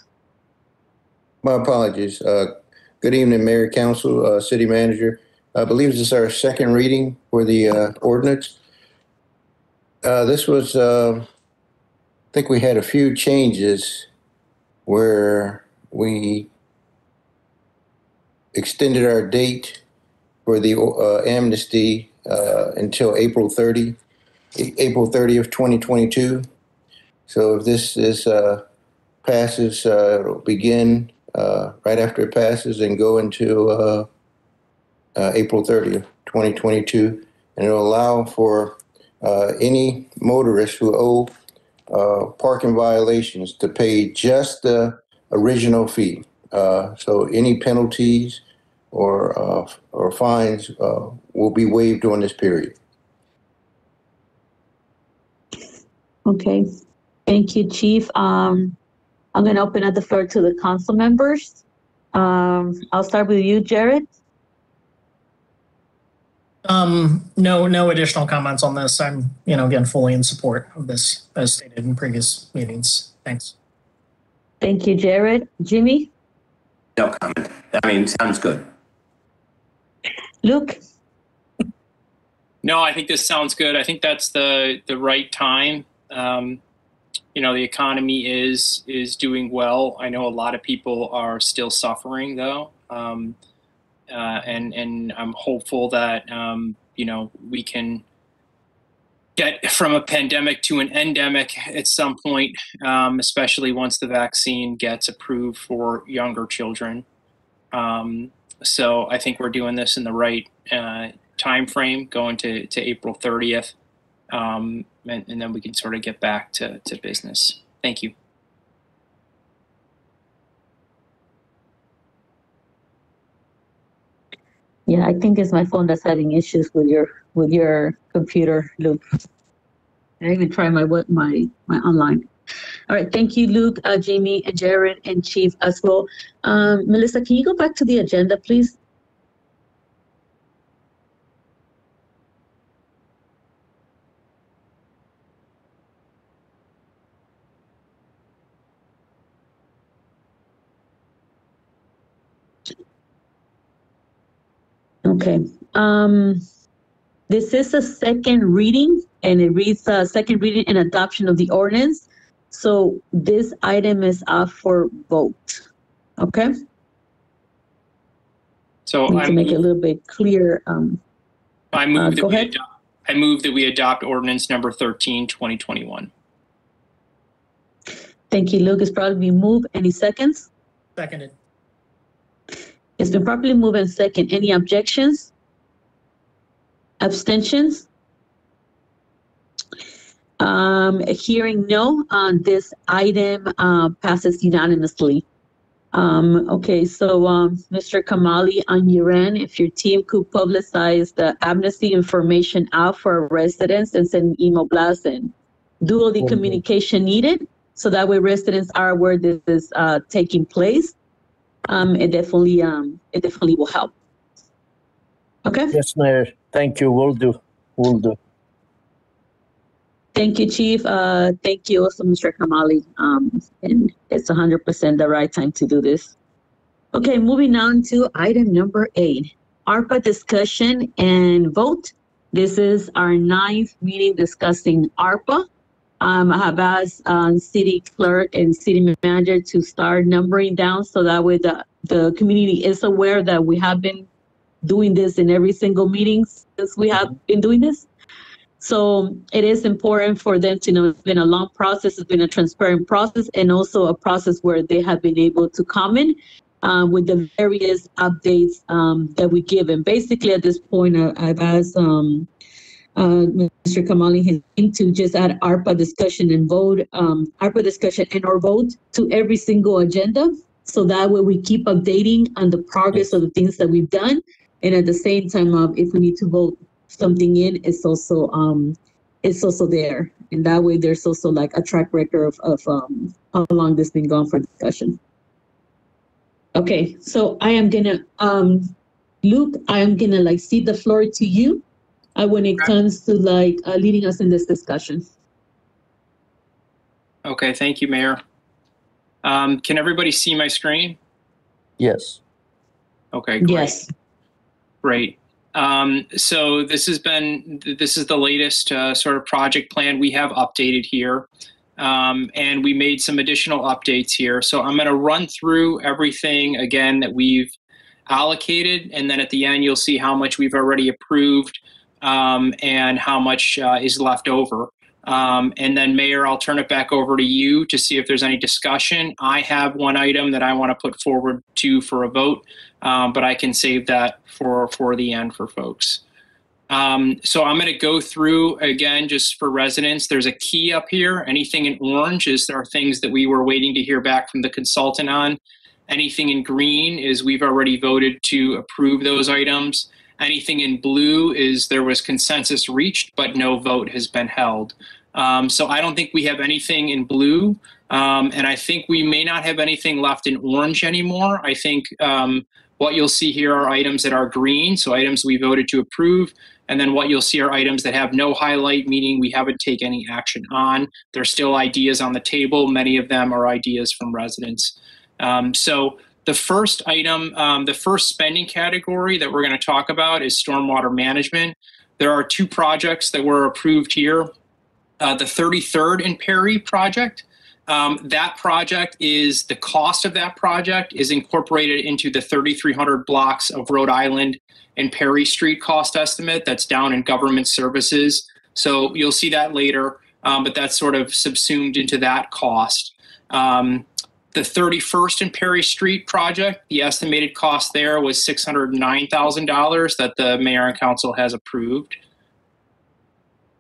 Speaker 7: My apologies. Good evening, Mayor, Council, City Manager. I believe this is our second reading for the ordinance. This was, I think we had a few changes where we extended our date for the amnesty until April 30th, 2022. So if this is passes, it'll begin right after it passes and go into April 30th, 2022. And it'll allow for any motorists who owe parking violations to pay just the original fee. So any penalties or fines will be waived during this period.
Speaker 1: Okay, thank you, Chief. I'm going to open up the floor to the council members. I'll start with you, Jared.
Speaker 4: No additional comments on this. I'm, again, fully in support of this as stated in previous meetings. Thanks.
Speaker 1: Thank you, Jared. Jimmy?
Speaker 3: No comment. I mean, sounds good.
Speaker 1: Luke?
Speaker 2: No, I think this sounds good. I think that's the right time. The economy is doing well. I know a lot of people are still suffering though. And I'm hopeful that, we can get from a pandemic to an endemic at some point, especially once the vaccine gets approved for younger children. So I think we're doing this in the right time frame, going to April 30th. And then we can sort of get back to business. Thank you.
Speaker 1: Yeah, I think it's my phone that's having issues with your computer, Luke. I even tried my online. All right, thank you, Luke, Jamie, and Jared, and Chief as well. Melissa, can you go back to the agenda, please? Okay. This is a second reading, and it reads second reading and adoption of the ordinance. So this item is up for vote. Okay.
Speaker 2: So
Speaker 1: I need to make it a little bit clear.
Speaker 2: I move
Speaker 1: go ahead.
Speaker 2: I move that we adopt ordinance number 13/2021.
Speaker 1: Thank you, Luke. It's probably been moved. Any seconds?
Speaker 4: Seconded.
Speaker 1: It's been properly moved and second. Any objections? Abstentions? Hearing no, this item passes unanimously. Okay, so Mr. Kamali, on your end, if your team could publicize the amnesty information out for our residents and send an email blast and do all the communication needed, so that way residents are aware this is taking place. It definitely will help. Okay.
Speaker 6: Yes, Mayor. Thank you. Will do. Will do.
Speaker 1: Thank you, Chief. Thank you also, Mr. Kamali. And it's 100% the right time to do this. Okay, moving on to item number 8, ARPA discussion and vote. This is our 9th meeting discussing ARPA. I have asked city clerk and city manager to start numbering down so that way the community is aware that we have been doing this in every single meeting since we have been doing this. So it is important for them to know it's been a long process, it's been a transparent process, and also a process where they have been able to comment with the various updates that we give. And basically at this point, I've asked Mr. Kamali his team to just add ARPA discussion and vote, ARPA discussion and or vote to every single agenda. So that way we keep updating on the progress of the things that we've done. And at the same time, if we need to vote something in, it's also there. And that way there's also like a track record of how long this been gone for discussion. Okay, so I am gonna, Luke, I am gonna like cede the floor to you when it comes to like leading us in this discussion.
Speaker 2: Okay, thank you, Mayor. Can everybody see my screen?
Speaker 6: Yes.
Speaker 2: Okay, great.
Speaker 1: Yes.
Speaker 2: Great. So this is the latest sort of project plan we have updated here. And we made some additional updates here. So I'm going to run through everything again that we've allocated. And then at the end, you'll see how much we've already approved and how much is left over. And then Mayor, I'll turn it back over to you to see if there's any discussion. I have one item that I want to put forward for a vote, but I can save that for the end for folks. So I'm going to go through again, just for residents. There's a key up here. Anything in orange are things that we were waiting to hear back from the consultant on. Anything in green is we've already voted to approve those items. Anything in blue is there was consensus reached, but no vote has been held. So I don't think we have anything in blue. And I think we may not have anything left in orange anymore. I think what you'll see here are items that are green, so items we voted to approve. And then what you'll see are items that have no highlight, meaning we haven't taken any action on. There's still ideas on the table. Many of them are ideas from residents. So the first item, the first spending category that we're going to talk about is stormwater management. There are 2 projects that were approved here. The 33rd and Perry project. That project is, the cost of that project is incorporated into the 3,300 blocks of Rhode Island and Perry Street cost estimate that's down in government services. So you'll see that later, but that's sort of subsumed into that cost. The 31st and Perry Street project, the estimated cost there was $609,000 that the mayor and council has approved.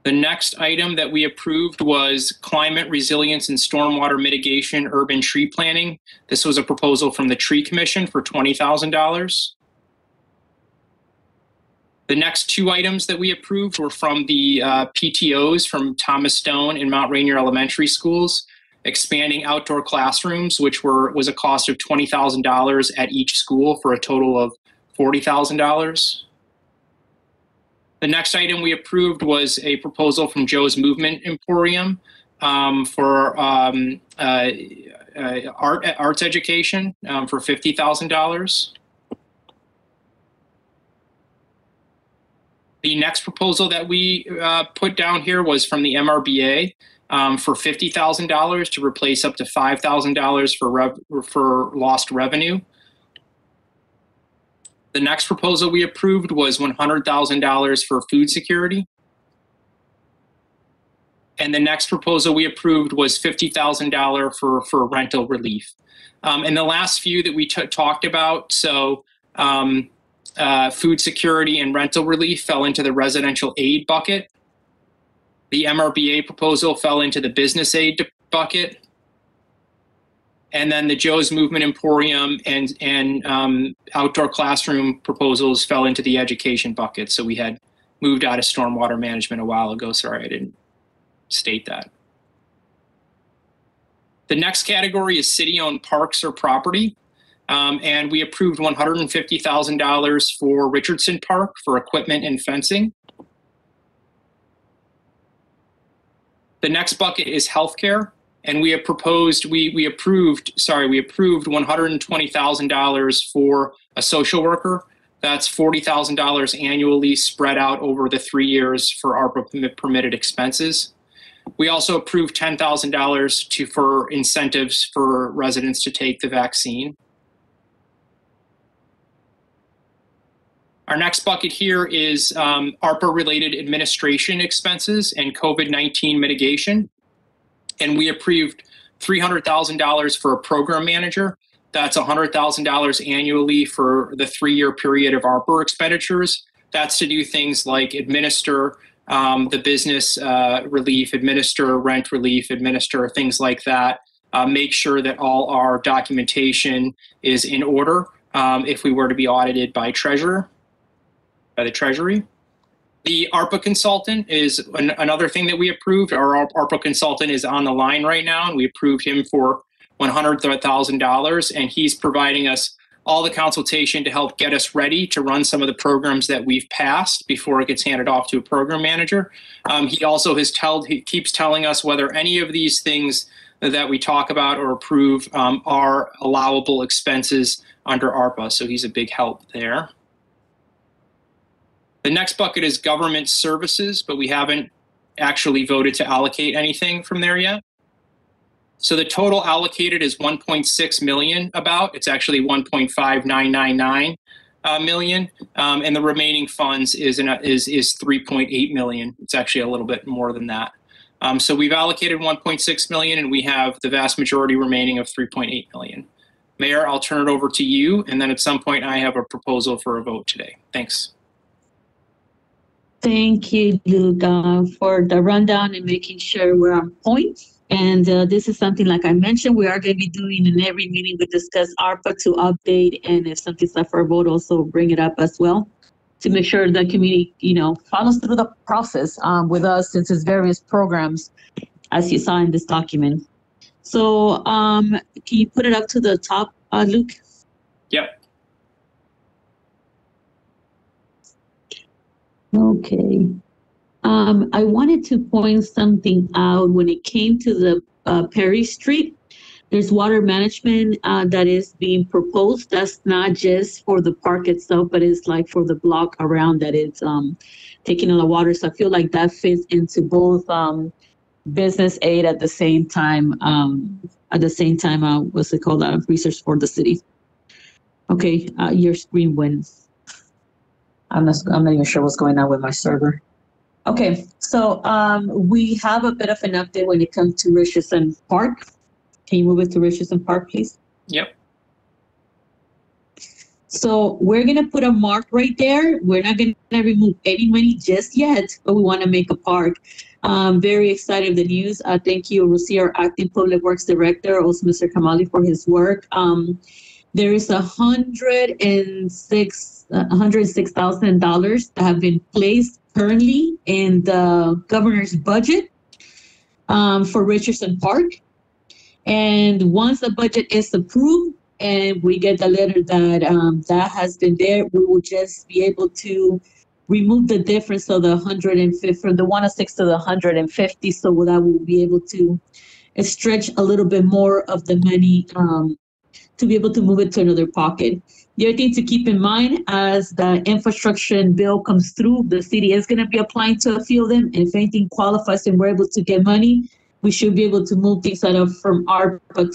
Speaker 2: The next item that we approved was climate resilience and stormwater mitigation urban tree planting. This was a proposal from the Tree Commission for $20,000. The next 2 items that we approved were from the PTOs from Thomas Stone and Mount Rainier Elementary Schools, expanding outdoor classrooms, which was a cost of $20,000 at each school for a total of $40,000. The next item we approved was a proposal from Joe's Movement Emporium for arts education for $50,000. The next proposal that we put down here was from the MRBA for $50,000 to replace up to $5,000 for lost revenue. The next proposal we approved was $100,000 for food security. And the next proposal we approved was $50,000 for rental relief. And the last few that we talked about, so food security and rental relief fell into the residential aid bucket. The MRBA proposal fell into the business aid bucket. And then the Joe's Movement Emporium and outdoor classroom proposals fell into the education bucket. So we had moved out of stormwater management a while ago. Sorry, I didn't state that. The next category is city-owned parks or property. And we approved $150,000 for Richardson Park for equipment and fencing. The next bucket is healthcare. And we have proposed, we approved $120,000 for a social worker. That's $40,000 annually spread out over the 3 years for ARPA permitted expenses. We also approved $10,000 for incentives for residents to take the vaccine. Our next bucket here is ARPA-related administration expenses and COVID-19 mitigation. And we approved $300,000 for a program manager. That's $100,000 annually for the 3-year period of ARPA expenditures. That's to do things like administer the business relief, administer rent relief, administer things like that. Make sure that all our documentation is in order if we were to be audited by the Treasury. The ARPA consultant is another thing that we approved. Our ARPA consultant is on the line right now, and we approved him for $100,000, and he's providing us all the consultation to help get us ready to run some of the programs that we've passed before it gets handed off to a program manager. He also he keeps telling us whether any of these things that we talk about or approve are allowable expenses under ARPA, so he's a big help there. The next bucket is government services, but we haven't actually voted to allocate anything from there yet. So the total allocated is 1.6 million about. It's actually 1.5999 million, and the remaining funds is 3.8 million. It's actually a little bit more than that. So we've allocated 1.6 million, and we have the vast majority remaining of 3.8 million. Mayor, I'll turn it over to you, and then at some point I have a proposal for a vote today. Thanks.
Speaker 1: Thank you, Luke, for the rundown and making sure we're on point. And this is something, like I mentioned, we are going to be doing in every meeting we discuss ARPA to update, and if something's up for a vote, also bring it up as well to make sure the community, follows through the process with us, since it's various programs, as you saw in this document. So can you put it up to the top, Luke?
Speaker 2: Yep.
Speaker 1: Okay. I wanted to point something out when it came to the Perry Street. There's water management that is being proposed. That's not just for the park itself, but it's like for the block around that it's taking all the water. So I feel like that fits into both business aid at the same time. What's it called? Research for the city. Okay, your screen went. I'm not even sure what's going on with my server. Okay, so we have a bit of an update when it comes to Richardson Park. Can you move it to Richardson Park, please?
Speaker 2: Yep.
Speaker 1: So we're going to put a mark right there. We're not going to remove any money just yet, but we want to make a park. Very excited of the news. Thank you, Rosie, our acting public works director, also Mr. Kamali, for his work. There is $106,000 that have been placed currently in the governor's budget for Richardson Park. And once the budget is approved and we get the letter that that has been there, we will just be able to remove the difference of the 150 from the 106 to the 150. So that we'll be able to stretch a little bit more of the money to be able to move it to another pocket. The other thing to keep in mind, as the infrastructure bill comes through, the city is going to be applying to a few of them. And if anything qualifies and we're able to get money, we should be able to move things out of from ARPA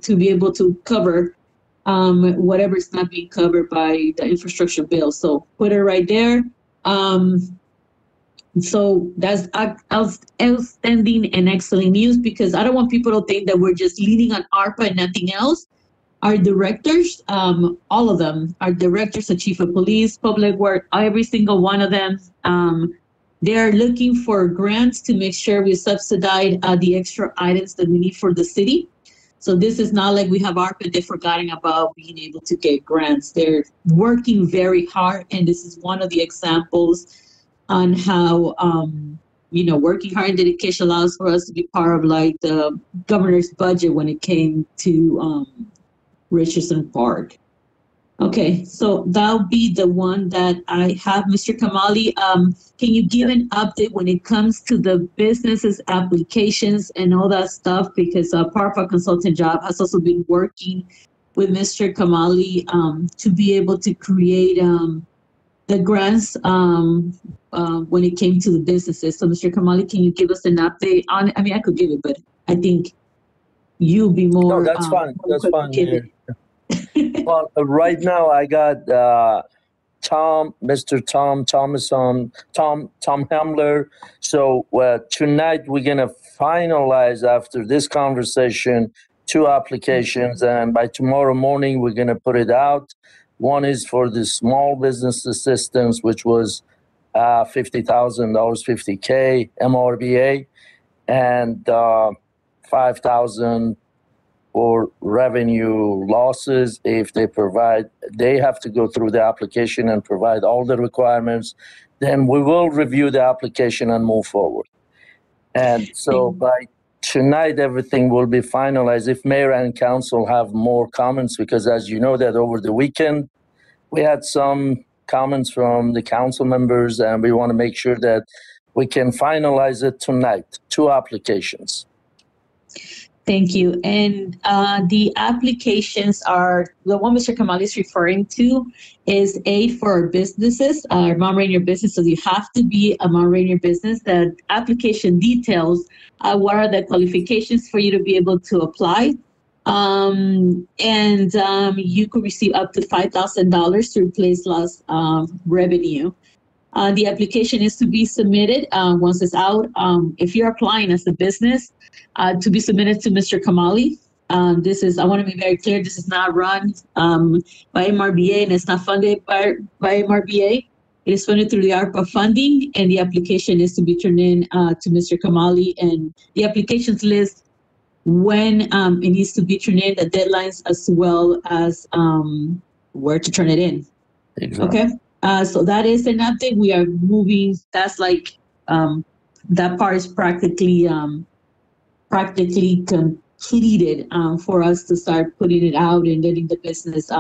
Speaker 1: to be able to cover whatever is not being covered by the infrastructure bill. So put it right there. So that's outstanding and excellent news, because I don't want people to think that we're just leaning on ARPA and nothing else. our directors, all of them, our directors, the chief of police, public work, every single one of them, they're looking for grants to make sure we subsidize the extra items that we need for the city. So this is not like we have ARPA, they've forgotten about being able to get grants. They're working very hard, and this is one of the examples on how, working hard and dedication allows for us to be part of like the governor's budget when it came to Richardson Park. Okay, so that'll be the one that I have. Mr. Kamali, can you give an update when it comes to the businesses applications and all that stuff? Because PARPA consultant job has also been working with Mr. Kamali to be able to create the grants when it came to the businesses. So Mr. Kamali, can you give us an update on it? I mean, I could give it, but I think you'll be more.
Speaker 6: No, that's fine. That's fine. Well, right now I got Mr. Tom Thomason, Tom Hamler. So tonight we're gonna finalize, after this conversation, 2 applications, and by tomorrow morning we're gonna put it out. One is for the small business assistance, which was $50,000, $50K MRBA, and $5,000 for revenue losses. If they have to go through the application and provide all the requirements, then we will review the application and move forward. And so by tonight, everything will be finalized. If mayor and council have more comments, because as you know that over the weekend, we had some comments from the council members, and we want to make sure that we can finalize it tonight, 2 applications.
Speaker 1: Thank you. And the applications are, the one Mr. Kamali is referring to is aid for our businesses, our Mount Rainier business. So you have to be a Mount Rainier business. The application details what are the qualifications for you to be able to apply. And you could receive up to $5,000 to replace lost revenue. The application is to be submitted once it's out. If you're applying as a business, to be submitted to Mr. Kamali. I want to be very clear, this is not run by MRBA, and it's not funded by MRBA. It is funded through the ARPA funding, and the application is to be turned in to Mr. Kamali, and the applications list when it needs to be turned in, the deadlines, as well as where to turn it in.
Speaker 6: Exactly.
Speaker 1: Okay. So that is an update. We are moving. That's like that part is practically completed for us to start putting it out and letting the business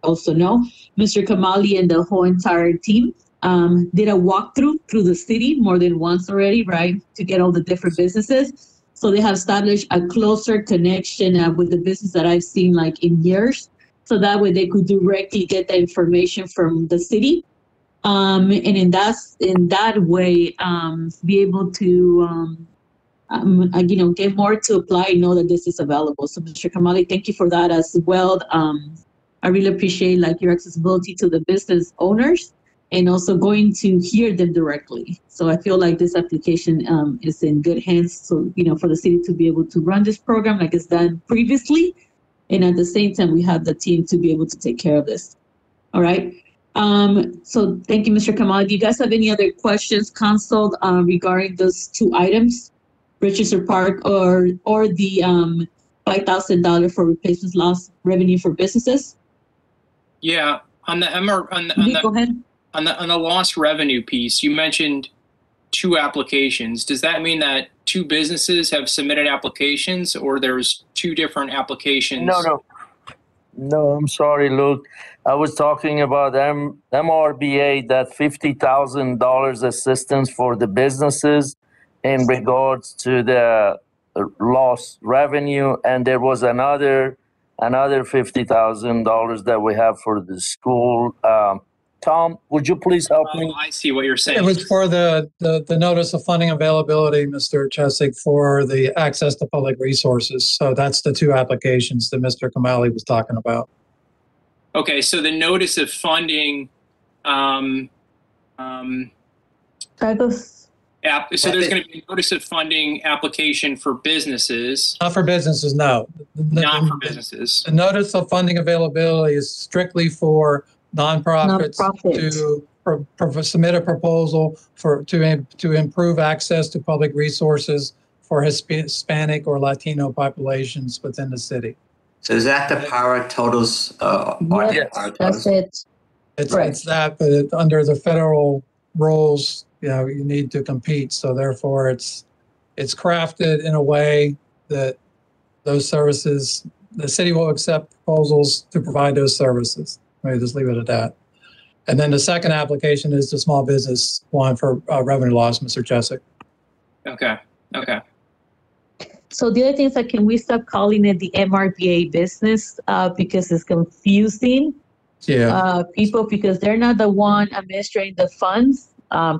Speaker 1: also know. Mr. Kamali and the whole entire team did a walkthrough through the city more than once already, right, to get all the different businesses. So they have established a closer connection with the business that I've seen like in years. So that way they could directly get the information from the city. And in that way, be able to get more to apply and know that this is available. So Mr. Kamali, thank you for that as well. I really appreciate like your accessibility to the business owners and also going to hear them directly. So I feel like this application is in good hands. So, for the city to be able to run this program like it's done previously. And at the same time, we have the team to be able to take care of this. All right. So thank you, Mr. Kamali. Do you guys have any other questions, council, regarding those 2 items? Richardson Park or the $5,000 for replacement loss revenue for businesses?
Speaker 2: Yeah, on the
Speaker 1: Go ahead.
Speaker 2: On the lost revenue piece, you mentioned 2 applications. Does that mean that 2 businesses have submitted applications, or there's 2 different applications?
Speaker 6: No, I'm sorry, Luke. I was talking about MRBA, that $50,000 assistance for the businesses in regards to the lost revenue, and there was another $50,000 that we have for the school. Tom, would you please help me?
Speaker 2: I see what you're saying.
Speaker 8: It was for the notice of funding availability, Mr. Chesik, for the access to public resources. So that's the 2 applications that Mr. Kamali was talking about.
Speaker 2: Okay, so the notice of funding, So there's going to be a notice of funding application for businesses,
Speaker 8: Not for businesses, no.
Speaker 2: not for businesses.
Speaker 8: The notice of funding availability is strictly for nonprofits to submit a proposal to improve access to public resources for Hispanic or Latino populations within the city.
Speaker 3: So is that the power totals?
Speaker 4: Yes,
Speaker 1: That's it.
Speaker 8: It's that, but under the federal rules, you need to compete. So therefore, it's crafted in a way that those services, the city will accept proposals to provide those services. Let me just leave it at that. And then the second application is the small business one for revenue loss, Mr. Jessic.
Speaker 2: Okay.
Speaker 1: So the other thing is that, can we stop calling it the MRBA business because it's confusing people, because they're not the one administering the funds.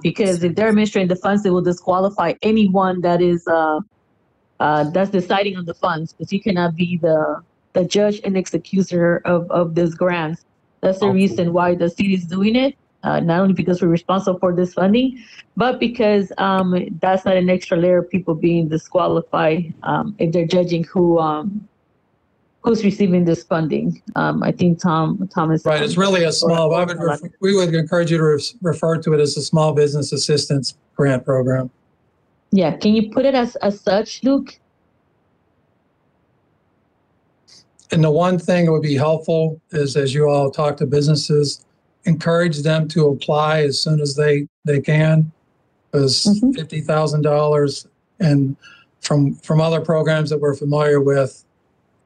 Speaker 1: Because if they're administering the funds, they will disqualify anyone that is that's deciding on the funds, because you cannot be the judge and executor of this grant. That's the reason why the city is doing it. Not only because we're responsible for this funding, but because that's not an extra layer of people being disqualified if they're judging who's receiving this funding. I think Thomas.
Speaker 8: Right, it's really a small. We would encourage you to refer to it as a small business assistance grant program.
Speaker 1: Yeah, can you put it as such, Luke?
Speaker 8: And the one thing that would be helpful is, as you all talk to businesses, encourage them to apply as soon as they can, because $50,000, and from other programs that we're familiar with,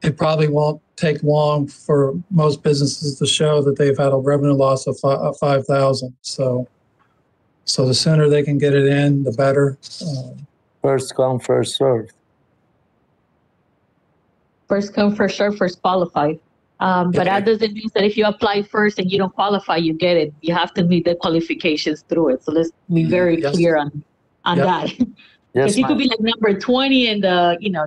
Speaker 8: it probably won't take long for most businesses to show that they've had a revenue loss of $5,000. So the sooner they can get it in, the better.
Speaker 6: First come, first served.
Speaker 1: First come, first serve, first qualified. But that doesn't mean that if you apply first and you don't qualify, you get it. You have to meet the qualifications through it. So let's be very clear on that. Because you could be like number 20 and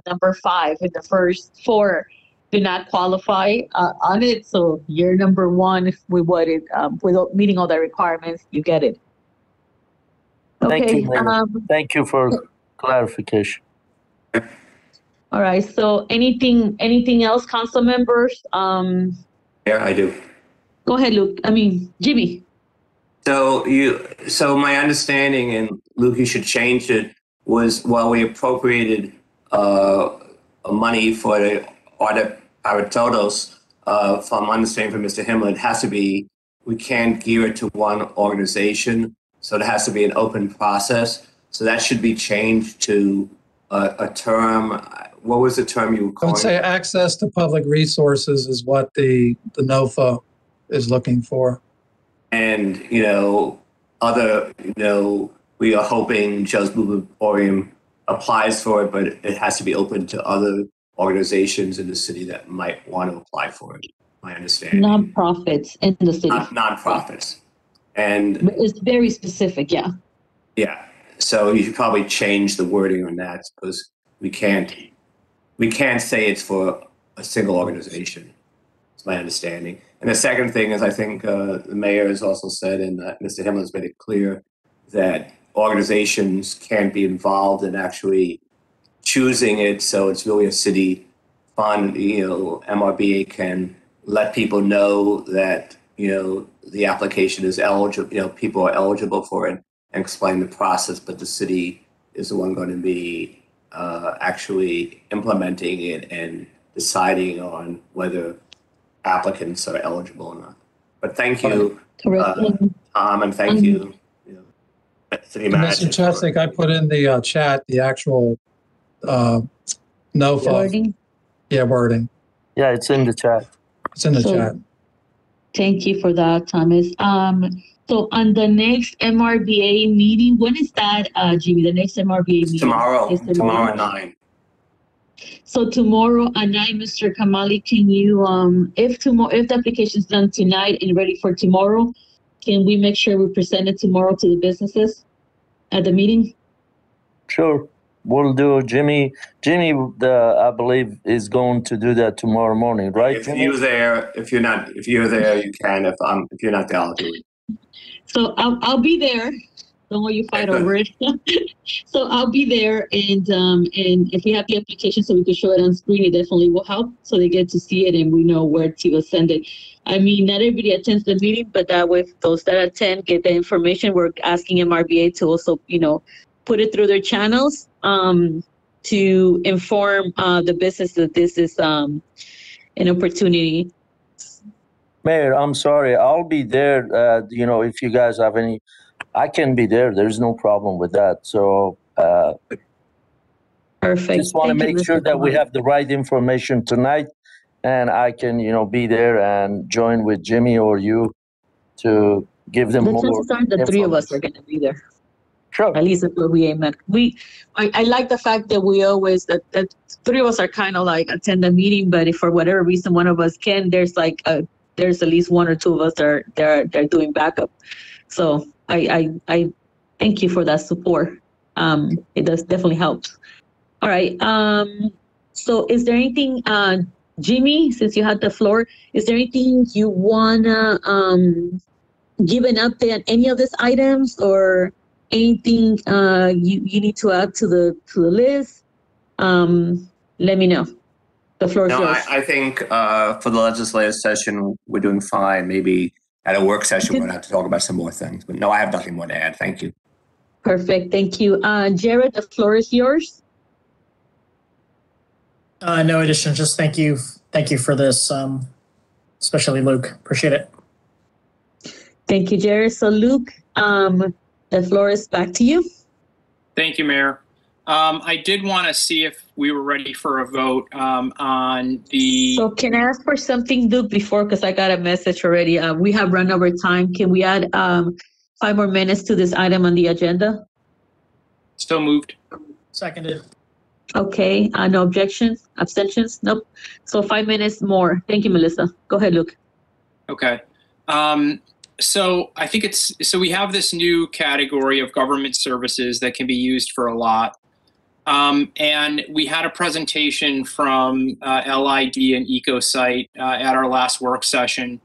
Speaker 1: number 5 and the first 4 do not qualify on it. So you're number 1 with what it without meeting all the requirements, you get it. Okay.
Speaker 6: Thank you for clarification.
Speaker 1: All right. So anything else, council members?
Speaker 3: Yeah, I do.
Speaker 1: Go ahead, Luke. Jimmy.
Speaker 3: So my understanding, and Luke, you should change it, was while we appropriated money for the audit our totals, from understanding from Mr. Himmler, it has to be, we can't gear it to one organization. So it has to be an open process. So that should be changed to a term. What was the term you were calling?
Speaker 8: I would say access to public resources is what the NOFA is looking for.
Speaker 3: And, we are hoping Judge Blumenorium applies for it, but it has to be open to other organizations in the city that might want to apply for it, my understanding.
Speaker 1: Nonprofits in the city.
Speaker 3: Nonprofits. And
Speaker 1: it's very specific, yeah.
Speaker 3: Yeah. So you should probably change the wording on that, because we can't say it's for a single organization. It's my understanding. And the second thing is, I think the mayor has also said, and Mr. Himmler has made it clear, that organizations can't be involved in actually choosing it. So it's really a city fund. MRBA can let people know that, the application is eligible, people are eligible for it, and explain the process, but the city is the one going to be actually implementing it and deciding on whether applicants are eligible or not. But thank you, Tom, and thank you, City Manager.
Speaker 8: Mr. Cheswick, I put in the chat the actual NOFA.
Speaker 1: Wording?
Speaker 8: Yeah, wording.
Speaker 6: Yeah, it's in the chat.
Speaker 8: It's in the chat.
Speaker 1: Thank you for that, Thomas. So on the next MRBA meeting, when is that, Jimmy? The next MRBA meeting?
Speaker 3: Tomorrow at 9.
Speaker 1: So tomorrow at 9, Mr. Kamali, can you, if the application is done tonight and ready for tomorrow, can we make sure we present it tomorrow to the businesses at the meeting?
Speaker 6: Sure, we'll do. Jimmy, I believe is going to do that tomorrow morning, right?
Speaker 3: If you're there, you can. If you're not there, I'll do it.
Speaker 1: So I'll be there. Don't want you fight over it. So I'll be there, and if we have the application so we can show it on screen, it definitely will help so they get to see it and we know where to send it. I mean, not everybody attends the meeting, but that way those that attend get the information. We're asking MRBA to also, put it through their channels to inform the business that this is an opportunity.
Speaker 6: Mayor, I'm sorry. I'll be there. If you guys have any, I can be there. There's no problem with that. So
Speaker 1: Perfect.
Speaker 6: just want to
Speaker 1: Thank you,
Speaker 6: make sure
Speaker 1: Mr.
Speaker 6: that we
Speaker 1: Kamal.
Speaker 6: have the right information tonight, and I can, be there and join with Jimmy or you to give them
Speaker 1: The
Speaker 6: more.
Speaker 1: chances are the three of us are
Speaker 6: information.
Speaker 1: going to be there.
Speaker 6: Sure.
Speaker 1: At least that's what we aim at. I like the fact that we always that three of us are kind of like attend the meeting, but if for whatever reason one of us can, there's there's at least one or two of us that they're doing backup. So I thank you for that support. It does definitely helps. All right. So is there anything, Jimmy, since you had the floor, is there anything you wanna give an update on any of these items or anything you need to add to the list? Let me know. The floor is
Speaker 3: No,
Speaker 1: yours.
Speaker 3: I think for the legislative session, we're doing fine. Maybe at a work session, we're going to have to talk about some more things. But no, I have nothing more to add. Thank you.
Speaker 1: Perfect. Thank you. Jared, the floor is yours.
Speaker 4: No addition. Just thank you. Thank you for this, especially Luke. Appreciate it.
Speaker 1: Thank you, Jared. So Luke, the floor is back to you.
Speaker 2: Thank you, Mayor. I did want to see if we were ready for a vote on the.
Speaker 1: So can I ask for something, Luke, before, because I got a message already. We have run over time. Can we add 5 more minutes to this item on the agenda?
Speaker 2: Still moved.
Speaker 4: Seconded.
Speaker 1: Okay, no objections, abstentions? Nope. So 5 minutes more. Thank you, Melissa. Go ahead, Luke.
Speaker 2: Okay. So I think so we have this new category of government services that can be used for a lot. And we had a presentation from LID and EcoSite at our last work session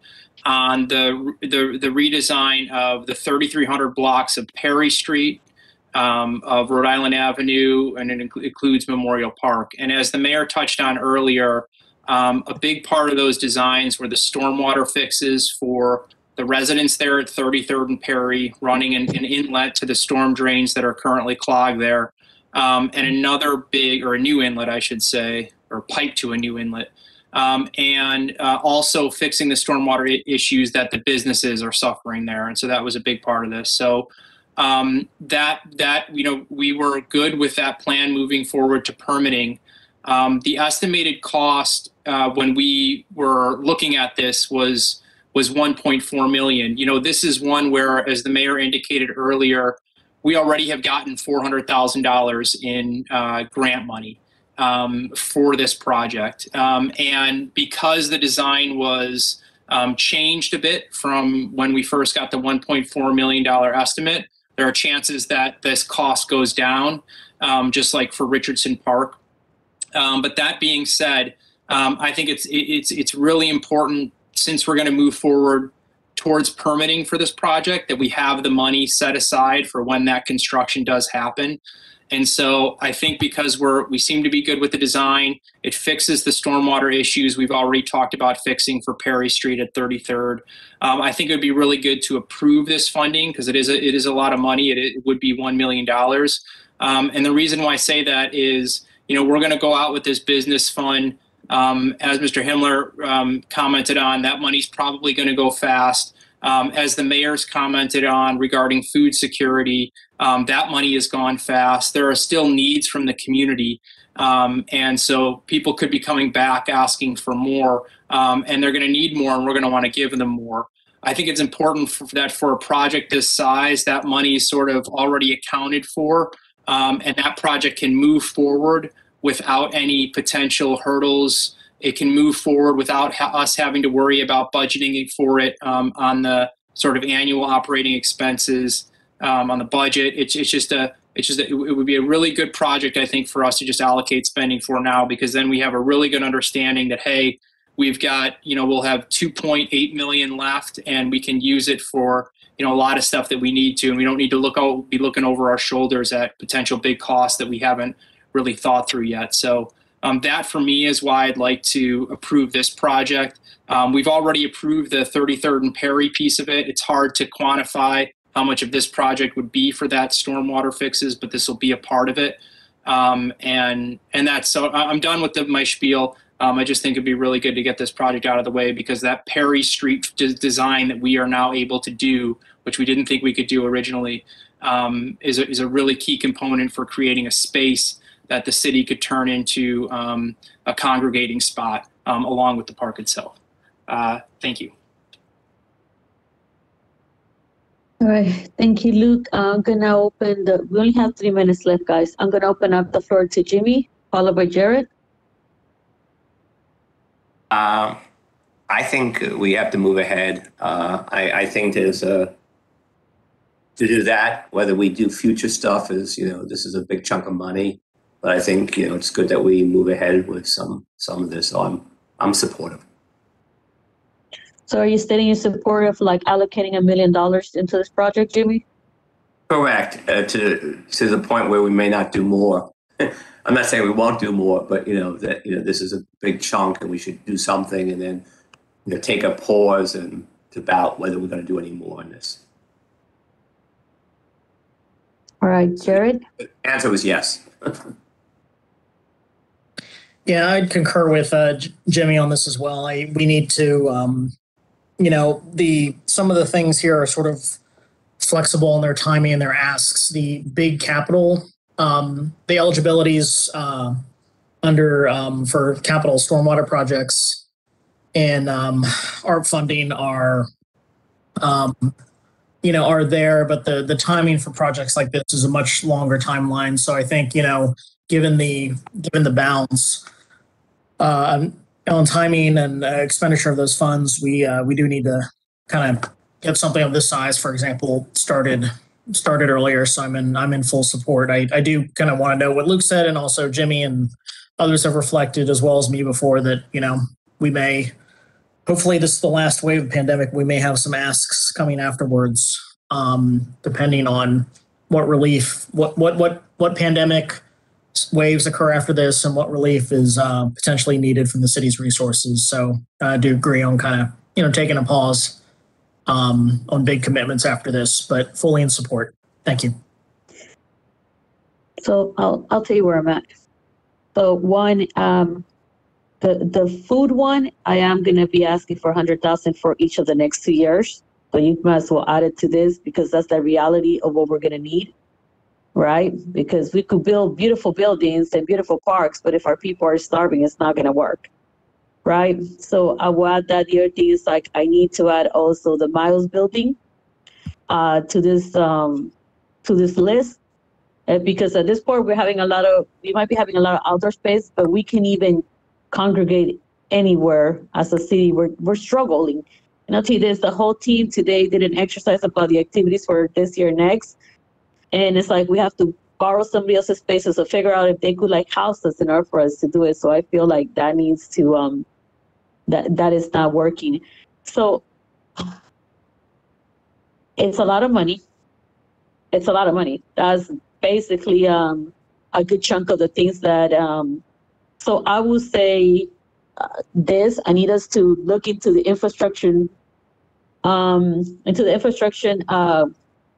Speaker 2: on the redesign of the 3,300 blocks of Perry Street, of Rhode Island Avenue, and it includes Memorial Park. And as the mayor touched on earlier, a big part of those designs were the stormwater fixes for the residents there at 33rd and Perry, running an inlet to the storm drains that are currently clogged there. And another a new inlet, I should say, or pipe to a new inlet. And also fixing the stormwater issues that the businesses are suffering there. And so that was a big part of this. So we were good with that plan moving forward to permitting. The estimated cost when we were looking at this was 1.4 million. This is one where, as the mayor indicated earlier, we already have gotten $400,000 in grant money for this project. And because the design was changed a bit from when we first got the $1.4 million estimate, there are chances that this cost goes down, just like for Richardson Park. But that being said, I think it's really important, since we're going to move forward towards permitting for this project, that we have the money set aside for when that construction does happen. And so I think because we seem to be good with the design, it fixes the stormwater issues we've already talked about fixing for Perry Street at 33rd. I think it would be really good to approve this funding because it is a lot of money. It would be $1 million. And the reason why I say that is, we're going to go out with this business fund. As Mr. Himmler commented on, that money's probably going to go fast. As the mayor's commented on regarding food security, that money has gone fast. There are still needs from the community. And so people could be coming back asking for more, and they're going to need more, and we're going to want to give them more. I think it's important that for a project this size, that money is sort of already accounted for, and that project can move forward without any potential hurdles. It can move forward without us having to worry about budgeting for it on the sort of annual operating expenses on the budget. It would be a really good project, I think, for us to just allocate spending for now, because then we have a really good understanding that, hey, we've got, we'll have 2.8 million left, and we can use it for, a lot of stuff that we need to, and we don't need to be looking over our shoulders at potential big costs that we haven't really thought through yet. So that for me is why I'd like to approve this project. We've already approved the 33rd and Perry piece of it. It's hard to quantify how much of this project would be for that stormwater fixes, but this will be a part of it. And that's, so I'm done with my spiel. I just think it'd be really good to get this project out of the way, because that Perry Street design that we are now able to do, which we didn't think we could do originally, is a really key component for creating a space that the city could turn into a congregating spot along with the park itself. Thank you.
Speaker 1: All right, thank you, Luke. I'm gonna open we only have 3 minutes left, guys. I'm gonna open up the floor to Jimmy, followed by Jared.
Speaker 3: I think we have to move ahead. I think there's to do that, whether we do future stuff is, this is a big chunk of money, but I think, it's good that we move ahead with some of this. So I'm supportive.
Speaker 1: So are you stating your support of like allocating $1 million into this project, Jimmy?
Speaker 3: Correct. To the point where we may not do more. I'm not saying we won't do more, but this is a big chunk and we should do something, and then take a pause and about whether we're going to do any more on this.
Speaker 1: All right, Jared.
Speaker 3: The answer was yes.
Speaker 4: Yeah, I'd concur with Jimmy on this as well. We need to, some of the things here are sort of flexible in their timing and their asks. The big capital, the eligibilities under for capital stormwater projects and ARP funding are there, but the timing for projects like this is a much longer timeline. So I think, given the bounds on timing and expenditure of those funds, we do need to kind of get something of this size, for example, started earlier. So I'm in full support. I do kind of want to know what Luke said, and also Jimmy and others have reflected, as well as me before, that we may, hopefully this is the last wave of pandemic, we may have some asks coming afterwards, depending on what relief, what pandemic waves occur after this, and what relief is potentially needed from the city's resources. So I do agree on kind of taking a pause on big commitments after this, but fully in support. Thank you.
Speaker 1: So I'll tell you where I'm at. So one, the food one, I am going to be asking for $100,000 for each of the next 2 years. So you might as well add it to this, because that's the reality of what we're going to need, right? Because we could build beautiful buildings and beautiful parks, but if our people are starving, it's not going to work, right? So I will add that. The other thing is, like, I need to add also the Miles building to this list. Because at this point, we might be having a lot of outdoor space, but we can even congregate anywhere as a city. We're struggling. And I'll tell you this, the whole team today did an exercise about the activities for this year next. And it's like we have to borrow somebody else's spaces to figure out if they could house us in order for us to do it. So I feel like that needs to, that is not working. So it's a lot of money. It's a lot of money. That's basically a good chunk of the things that, so I will say I need us to look into the infrastructure,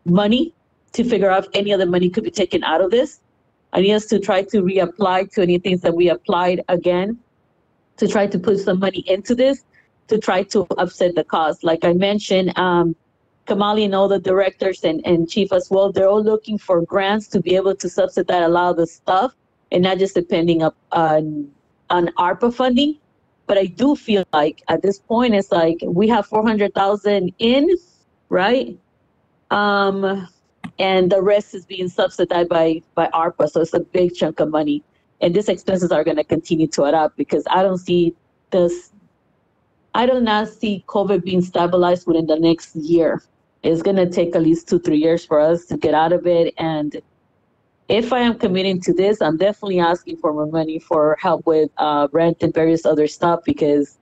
Speaker 1: money to figure out if any of the money could be taken out of this. I need us to try to reapply to any things that we applied again, to try to put some money into this, to try to offset the cost. Like I mentioned, Kamali and all the directors and chief as well, they're all looking for grants to be able to subsidize a lot of the stuff and not just depending on ARPA funding. But I do feel like at this point, it's like we have 400,000 in, right? And the rest is being subsidized by ARPA. So it's a big chunk of money. And these expenses are going to continue to add up, because I do not see COVID being stabilized within the next year. It's going to take at least 2-3 years for us to get out of it. And if I am committing to this, I'm definitely asking for more money for help with rent and various other stuff, because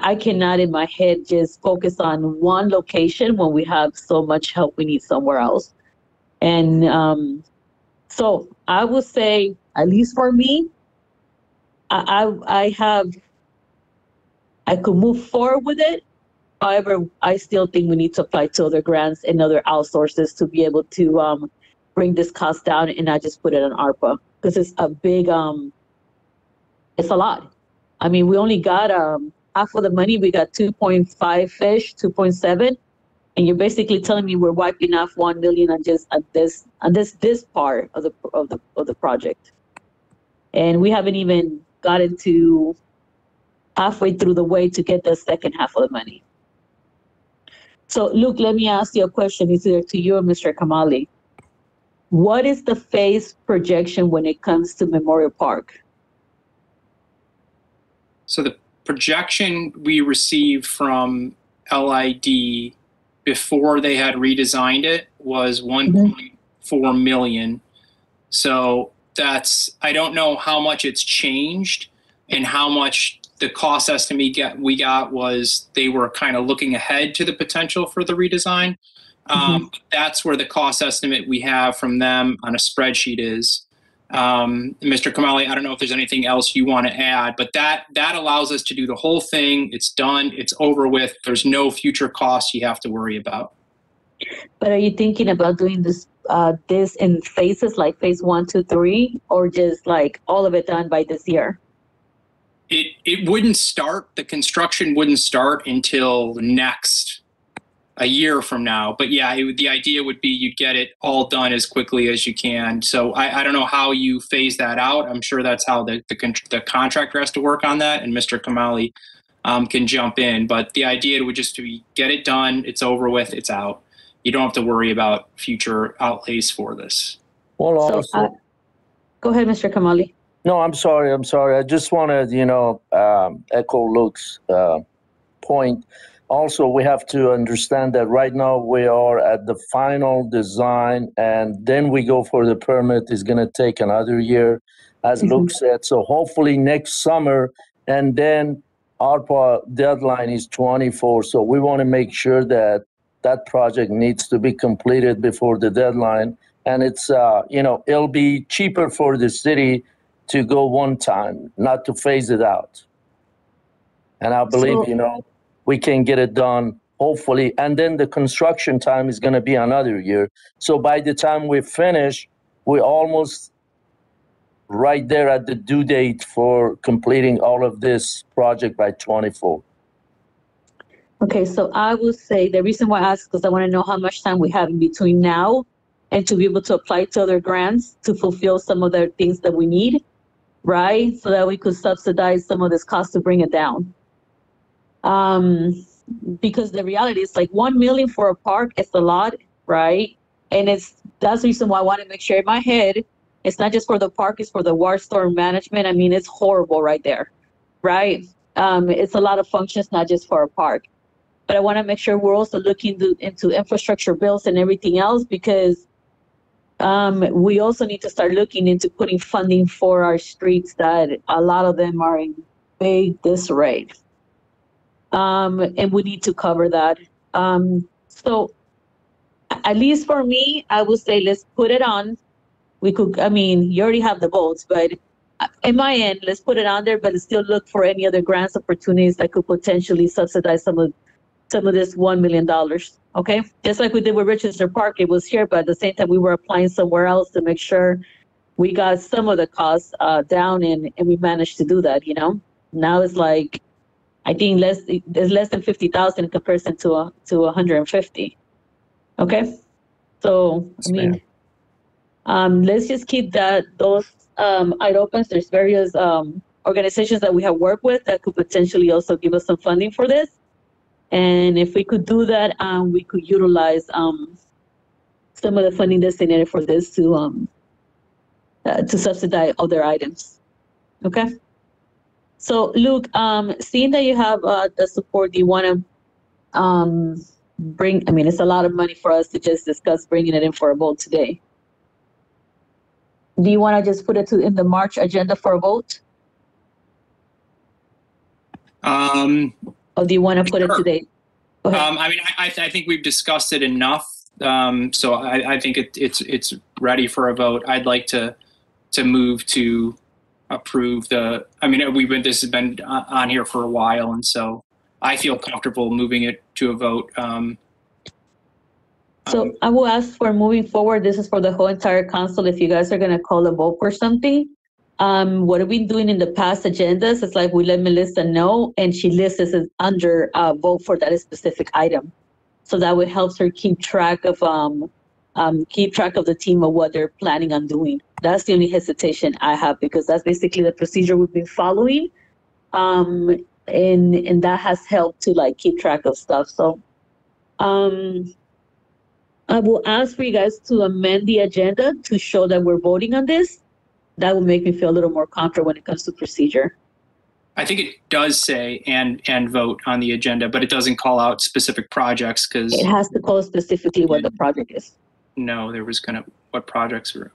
Speaker 1: I cannot in my head just focus on one location when we have so much help we need somewhere else. And so I would say, at least for me, I could move forward with it. However, I still think we need to apply to other grants and other outsources to be able to bring this cost down and not just put it on ARPA, because it's a big, it's a lot. I mean, we only got half of the money. We got 2.5-ish, 2.7, and you're basically telling me we're wiping off 1 million on just this part of the project, and we haven't even gotten to halfway through the way to get the second half of the money. So, Luke, let me ask you a question. It's either to you or Mr. Kamali. What is the phase projection when it comes to Memorial Park?
Speaker 2: So the projection we received from LID before they had redesigned it was 1.4 million. So I don't know how much it's changed and how much the cost estimate we got was they were kind of looking ahead to the potential for the redesign. That's where the cost estimate we have from them on a spreadsheet is. Mr. Kamali, I don't know if there's anything else you want to add, but that allows us to do the whole thing. It's done. It's over with. There's no future costs you have to worry about.
Speaker 1: But are you thinking about doing this in phases, like phase 1, 2, 3, or just like all of it done by this year?
Speaker 2: It wouldn't start. The construction wouldn't start until a year from now. But yeah, the idea would be you'd get it all done as quickly as you can. So I don't know how you phase that out. I'm sure that's how the contractor has to work on that, and Mr. Kamali can jump in. But the idea would just be get it done. It's over with. It's out. You don't have to worry about future outlays for this.
Speaker 6: Well, also,
Speaker 1: go ahead, Mr. Kamali.
Speaker 6: No, I'm sorry. I just want to, echo Luke's point. Also, we have to understand that right now we are at the final design, and then we go for the permit. Is going to take another year, as Luke said. So hopefully next summer, and then ARPA deadline is 24. So we want to make sure that that project needs to be completed before the deadline. And it's, it'll be cheaper for the city to go one time, not to phase it out. And I believe, we can get it done, hopefully. And then the construction time is going to be another year. So by the time we finish, we're almost right there at the due date for completing all of this project by 24.
Speaker 1: Okay, so I will say the reason why I ask is because I want to know how much time we have in between now and to be able to apply to other grants to fulfill some of the things that we need, right? So that we could subsidize some of this cost to bring it down. Because the reality is like 1 million for a park is a lot, right? And that's the reason why I want to make sure in my head, it's not just for the park, it's for the water storm management. I mean, it's horrible right there, right? It's a lot of functions, not just for a park. But I want to make sure we're also looking into infrastructure bills and everything else, because we also need to start looking into putting funding for our streets that a lot of them are in big disarray. And we need to cover that. So at least for me, I would say let's put it on. We could, you already have the votes, but in my end, let's put it on there, but still look for any other grants opportunities that could potentially subsidize some of this $1 million. Okay, just like we did with Richardson Park, it was here, but at the same time we were applying somewhere else to make sure we got some of the costs down, and we managed to do that. Now it's like, I think there's less than 50,000 in comparison to 150. Okay, so let's just keep those eyes open. There's various organizations that we have worked with that could potentially also give us some funding for this. And if we could do that, we could utilize some of the funding designated for this to subsidize other items. Okay. So, Luke, seeing that you have the support, do you want to bring? It's a lot of money for us to just discuss bringing it in for a vote today. Do you want to just put it in the March agenda for a vote? Or do you want to put it
Speaker 2: Sure.
Speaker 1: today? Go ahead.
Speaker 2: I mean, I think we've discussed it enough. So I think it's ready for a vote. I'd like to move to approve this has been on here for a while, and so I feel comfortable moving it to a vote.
Speaker 1: So I will ask for moving forward. This is for the whole entire council. If you guys are going to call a vote for something, what have we been doing in the past agendas? It's like we let Melissa know, and she lists this as under vote for that specific item. So that would help her keep track of the team of what they're planning on doing. That's the only hesitation I have, because that's basically the procedure we've been following, and that has helped to like keep track of stuff. So, I will ask for you guys to amend the agenda to show that we're voting on this. That will make me feel a little more comfortable when it comes to procedure.
Speaker 2: I think it does say and vote on the agenda, but it doesn't call out specific projects because
Speaker 1: It has to call specifically what the project is.
Speaker 2: no, there was what projects were.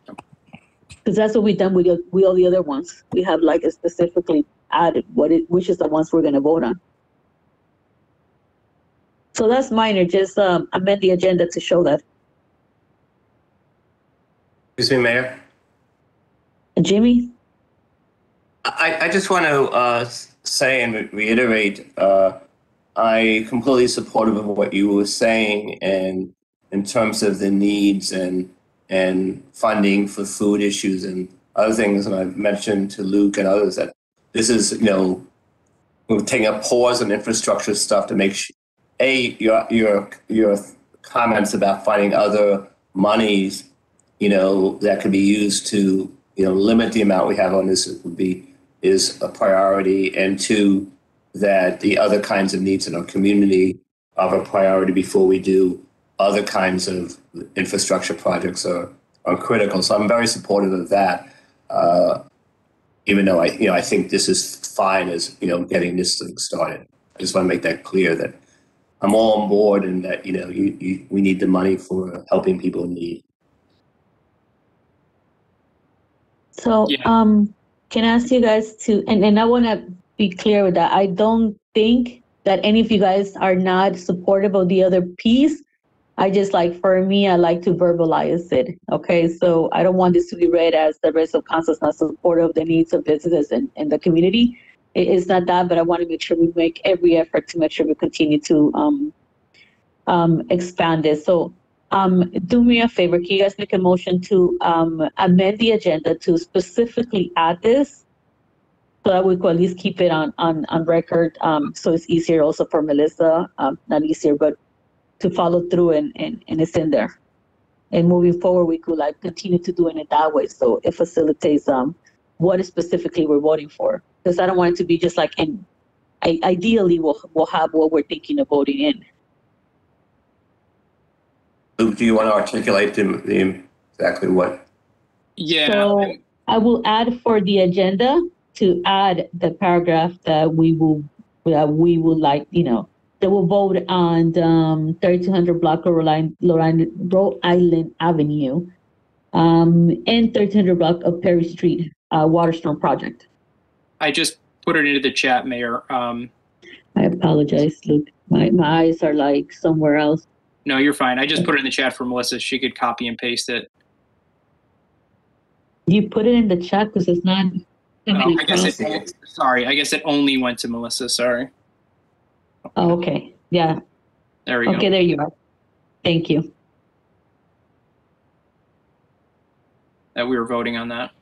Speaker 1: Because that's what we've done with all the other ones. We have like specifically added which is the ones we're going to vote on. So that's minor. Just amend the agenda to show that.
Speaker 3: Excuse me, Mayor.
Speaker 1: Jimmy?
Speaker 3: I just want to say and reiterate, I completely supportive of what you were saying, and in terms of the needs and funding for food issues and other things. And I've mentioned to Luke and others that this is, we're taking a pause on infrastructure stuff to make sure, your comments about finding other monies, that could be used to, limit the amount we have on this is a priority, and two, that the other kinds of needs in our community are a priority before we do other kinds of infrastructure projects are critical. So I'm very supportive of that, even though I think this is fine as, getting this thing started. I just want to make that clear that I'm all on board, and that, we need the money for helping people in need.
Speaker 1: So,
Speaker 2: Yeah.
Speaker 1: can I ask you guys to, and I want to be clear with that. I don't think that any of you guys are not supportive of the other piece. I just for me, I like to verbalize it. Okay. So I don't want this to be read as the rest of council is not supportive of the needs of businesses and the community. It is not that, but I want to make sure we make every effort to make sure we continue to expand this. So do me a favor. Can you guys make a motion to amend the agenda to specifically add this, so that we could at least keep it on record, so it's easier also for Melissa, not easier, but to follow through and it's in there. And moving forward, we could continue to doing it that way, so it facilitates what specifically we're voting for. Because I don't want it to be just ideally we'll have what we're thinking of voting in.
Speaker 3: Luke, do you want to articulate the exactly what?
Speaker 2: Yeah.
Speaker 1: So I will add for the agenda to add the paragraph that we will that will vote on 3200 block of Rhode Island Avenue, and 1300 block of Perry Street Waterstone project.
Speaker 2: I just put it into the chat, Mayor.
Speaker 1: I apologize, Luke. My eyes are somewhere else.
Speaker 2: No, you're fine. I just put it in the chat for Melissa. She could copy and paste it.
Speaker 1: You put it in the chat because it's not.
Speaker 2: I guess it only went to Melissa. Sorry.
Speaker 1: Oh, okay. Yeah.
Speaker 2: There we go.
Speaker 1: Okay, there you are. Thank you.
Speaker 2: That we were voting on that.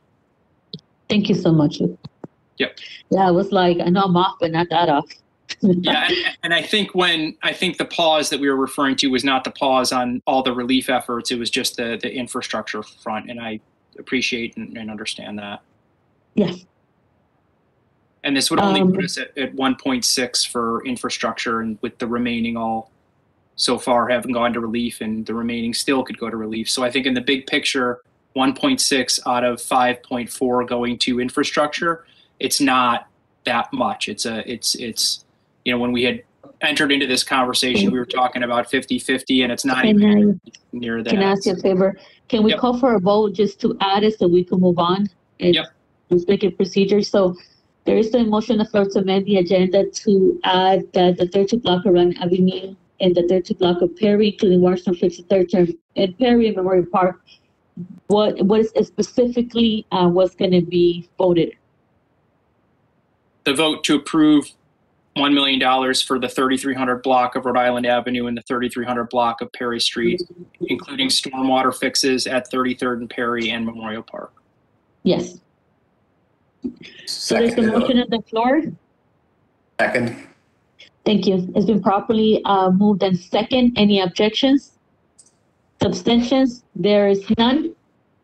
Speaker 1: Thank you so much, Luke.
Speaker 2: Yep.
Speaker 1: Yeah, I was I know I'm off, but not that off.
Speaker 2: Yeah, and I think the pause that we were referring to was not the pause on all the relief efforts. It was just the infrastructure front, and I appreciate and understand that.
Speaker 1: Yes.
Speaker 2: And this would only put us at 1.6 for infrastructure, and with the remaining all so far haven't gone to relief, and the remaining still could go to relief. So I think in the big picture, 1.6 out of 5.4 going to infrastructure, it's not that much. It's when we had entered into this conversation, we were talking about 50-50, and it's not even near that.
Speaker 1: Can I ask you a favor? Can we call for a vote just to add it so we can move on? And
Speaker 2: Yep.
Speaker 1: Let's make it procedure. So There is a motion on the floor to amend the agenda to add that the 13th block of Run Avenue and the 13th block of Perry, including Washington 53rd term and Perry and Memorial Park. What is specifically what's going to be voted?
Speaker 2: The vote to approve $1 million for the 3300 block of Rhode Island Avenue and the 3300 block of Perry Street, including stormwater fixes at 33rd and Perry and Memorial Park.
Speaker 1: Yes. So there's a motion on the floor.
Speaker 3: Second.
Speaker 1: Thank you. It's been properly moved and second. Any objections? Abstentions? There is none.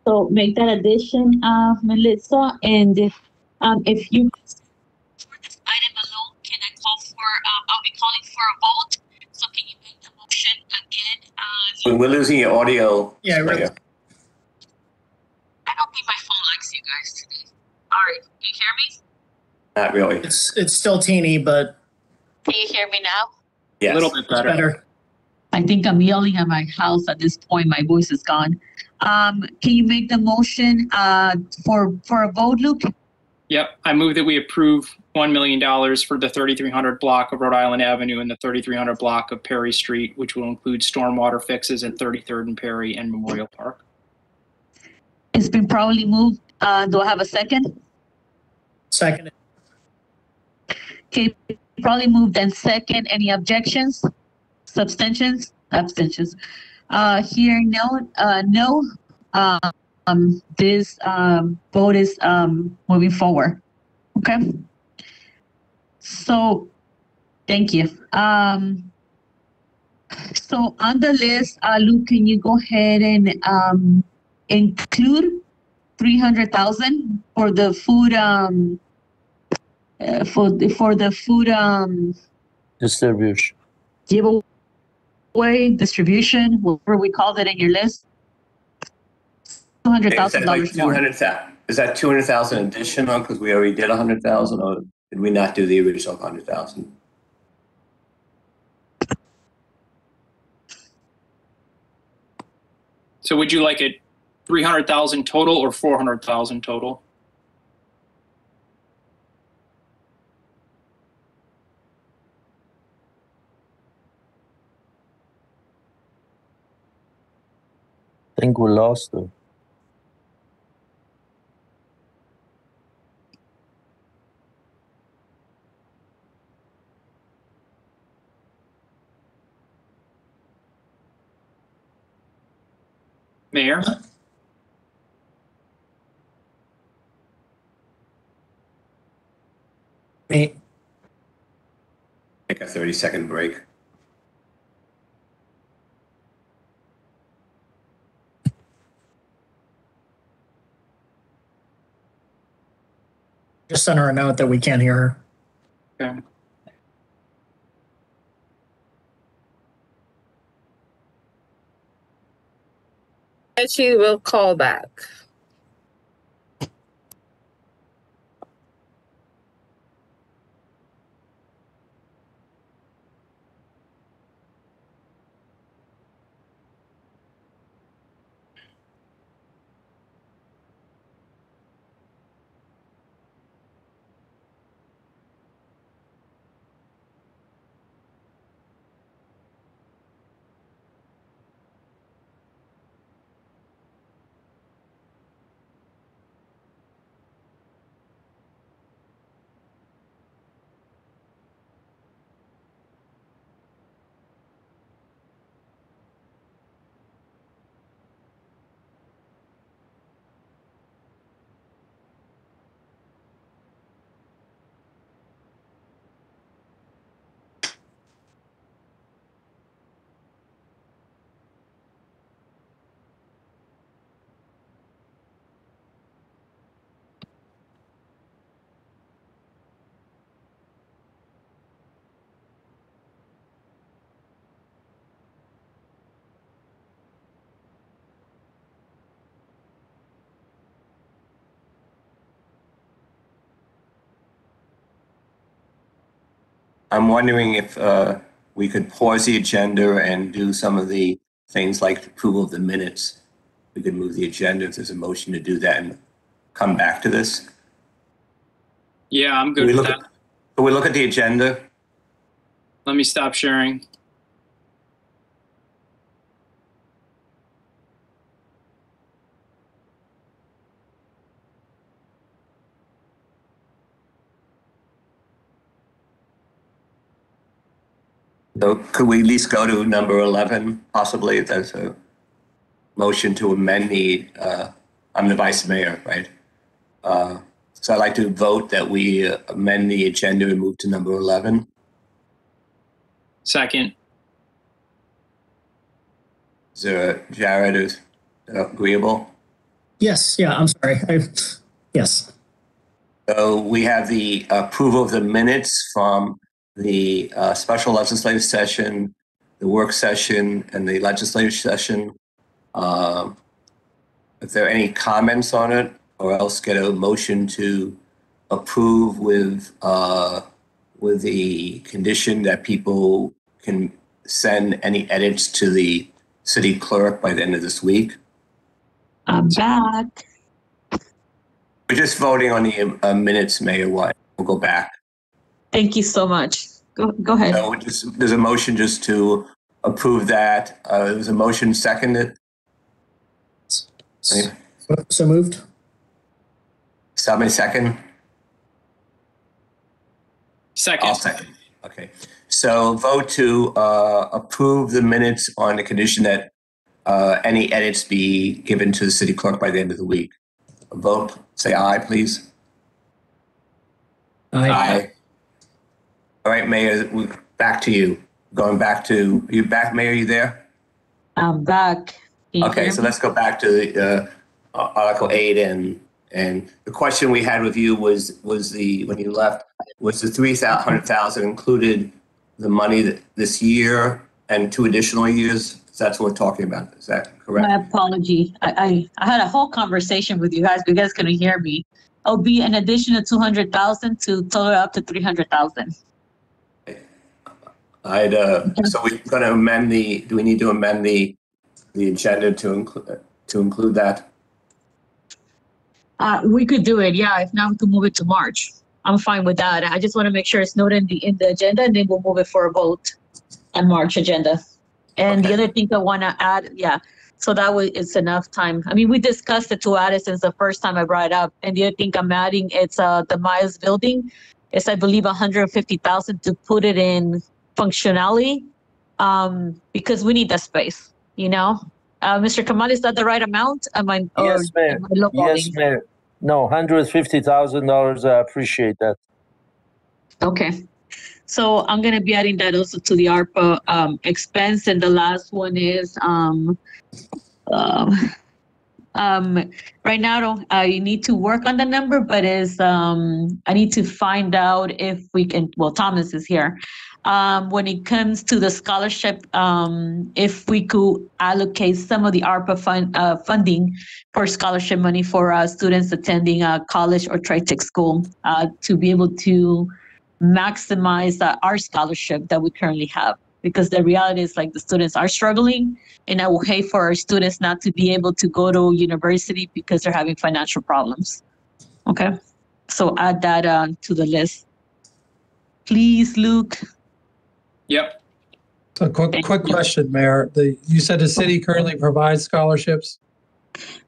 Speaker 1: So make that addition, Melissa. And if you for this item alone, can I call for? I'll be calling for a vote. So can you make the motion again?
Speaker 3: We're losing your audio.
Speaker 4: Yeah, right.
Speaker 1: I don't think my phone likes you guys today. All right, can you hear me?
Speaker 3: Not really.
Speaker 4: It's still teeny, but
Speaker 1: Can you hear me now?
Speaker 3: Yes.
Speaker 2: A little bit
Speaker 4: it's
Speaker 2: better.
Speaker 4: better.
Speaker 1: I think I'm yelling at my house at this point. My voice is gone. Can you make the motion for a vote, Luke?
Speaker 2: Yep. I move that we approve $1 million for the 3300 block of Rhode Island Avenue and the 3300 block of Perry Street, which will include stormwater fixes at 33rd and Perry and Memorial Park.
Speaker 1: It's been probably moved. Do I have a second?
Speaker 4: Second.
Speaker 1: Okay, probably moved and second. Any objections? Abstentions? Abstentions. Hearing no. This vote is moving forward. Okay. So, thank you. So on the list, Luke, can you go ahead and include 300,000 for the food for the food
Speaker 6: Distribution.
Speaker 1: giveaway distribution, whatever we called it in your list? $200,000 more.
Speaker 3: Is that 200,000 additional because we already did 100,000, or did we not do the original 100,000?
Speaker 2: So would you like it 300,000 total or 400,000 total?
Speaker 6: I think we lost her.
Speaker 2: Mayor?
Speaker 4: Me.
Speaker 3: Take a 30-second break.
Speaker 4: Just send her a note that we can't hear her.
Speaker 2: Okay.
Speaker 9: And she will call back.
Speaker 3: I'm wondering if we could pause the agenda and do some of the things like approval of the minutes. We could move the agenda if there's a motion to do that and come back to this.
Speaker 2: Yeah, I'm good
Speaker 3: We
Speaker 2: with
Speaker 3: look
Speaker 2: that.
Speaker 3: at, can we look at the agenda?
Speaker 2: Let me stop sharing.
Speaker 3: So could we at least go to number 11, possibly? If there's a motion to amend the, I'm the vice mayor, right? So I'd like to vote that we amend the agenda and move to number 11.
Speaker 2: Second.
Speaker 3: Is there, Jared, is agreeable?
Speaker 4: Yes, yeah, I'm sorry. Yes.
Speaker 3: So we have the approval of the minutes from the special legislative session, the work session, and the legislative session. If there are any comments on it, or else get a motion to approve with the condition that people can send any edits to the city clerk by the end of this week.
Speaker 1: I'm back.
Speaker 3: We're just voting on the minutes, Mayor White. We'll go back.
Speaker 1: Thank you so much. Go ahead.
Speaker 3: So there's a motion just to approve that. There's a motion seconded.
Speaker 4: So moved.
Speaker 3: Somebody second?
Speaker 2: Second.
Speaker 3: I'll second. Okay. So vote to approve the minutes on the condition that any edits be given to the city clerk by the end of the week. Vote. Say aye, please.
Speaker 4: Aye.
Speaker 3: All right, Mayor, back to you. Going back to, you back, Mayor, you there?
Speaker 1: I'm back. Can you
Speaker 3: Okay,
Speaker 1: hear
Speaker 3: so
Speaker 1: me?
Speaker 3: let's go back to the Article 8 and the question we had with you was the, when you left, was the $300,000 included the money that this year and 2 additional years? That's what we're talking about. Is that correct?
Speaker 1: My apology. I had a whole conversation with you guys, but you guys couldn't hear me. It'll be an addition of 200,000 to total up to 300,000.
Speaker 3: So we're going to amend do we need to amend the agenda to include that?
Speaker 1: We could do it, yeah. If not, we could move it to March. I'm fine with that. I just want to make sure it's noted in the agenda, and then we'll move it for a vote on March agenda. And
Speaker 3: Okay.
Speaker 1: the other thing I want to add, yeah, so that way it's enough time. I mean, we discussed it to add it since the first time I brought it up. And the other thing I'm adding, it's the Myers building. It's, I believe, 150,000 to put it in functionality, because we need that space, you know? Mr. Kamal, is that the right amount?
Speaker 6: Yes, Mayor. Yes, Mayor. No, $150,000. I appreciate that.
Speaker 1: Okay. So I'm going to be adding that also to the ARPA expense. And the last one is right now I need to work on the number, but I need to find out if we can, well, Thomas is here. When it comes to the scholarship, if we could allocate some of the ARPA funding for scholarship money for students attending a college or tri-tech school to be able to maximize our scholarship that we currently have. Because the reality is, like, the students are struggling, and I will hate for our students not to be able to go to university because they're having financial problems. Okay, so add that to the list, please, Luke.
Speaker 2: Yep.
Speaker 8: So quick question, Mayor. You said the city currently provides scholarships?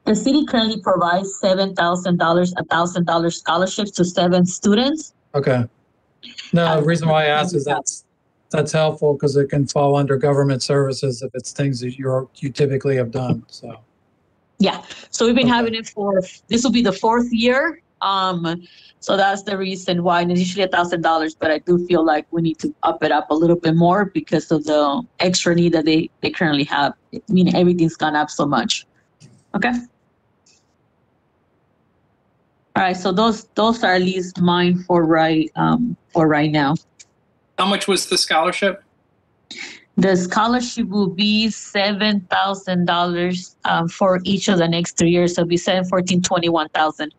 Speaker 1: The city currently provides $7,000, $1,000 scholarships to 7 students.
Speaker 8: Okay. No, the reason why I asked is that's helpful because it can fall under government services if it's things that you typically have done. So
Speaker 1: yeah, so we've been having it this will be the 4th year. So that's the reason why. And it's usually $1,000, but I do feel like we need to up it up a little bit more because of the extra need that they currently have. I mean, everything's gone up so much. Okay. All right, so those are at least mine for right now.
Speaker 2: How much was the scholarship?
Speaker 1: The scholarship will be $7,000 for each of the next 3 years. So it'll be 7, 14, 21,000.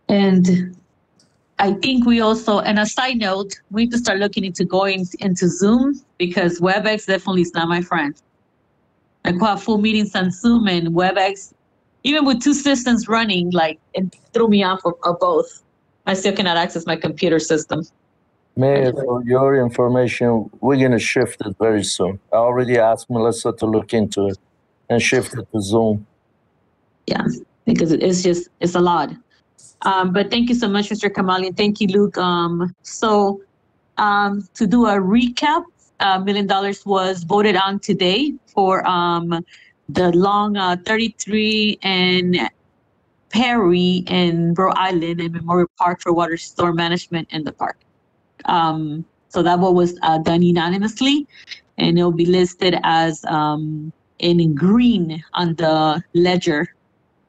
Speaker 1: And I think we also, and a side note, we need to start looking into going into Zoom because WebEx definitely is not my friend. I could have full meetings on Zoom and WebEx, even with two systems running, like it threw me off of both. I still cannot access my computer system.
Speaker 6: Mayor, for your information, we're going to shift it very soon. I already asked Melissa to look into it and shift it to Zoom.
Speaker 1: Yeah, because it's a lot. But thank you so much, Mr. Kamali, and thank you, Luke. To do a recap, $1 million was voted on today for the long 33 and Perry and Rhode Island and Memorial Park for water storm management in the park. So that one was done unanimously, and it'll be listed as in green on the ledger.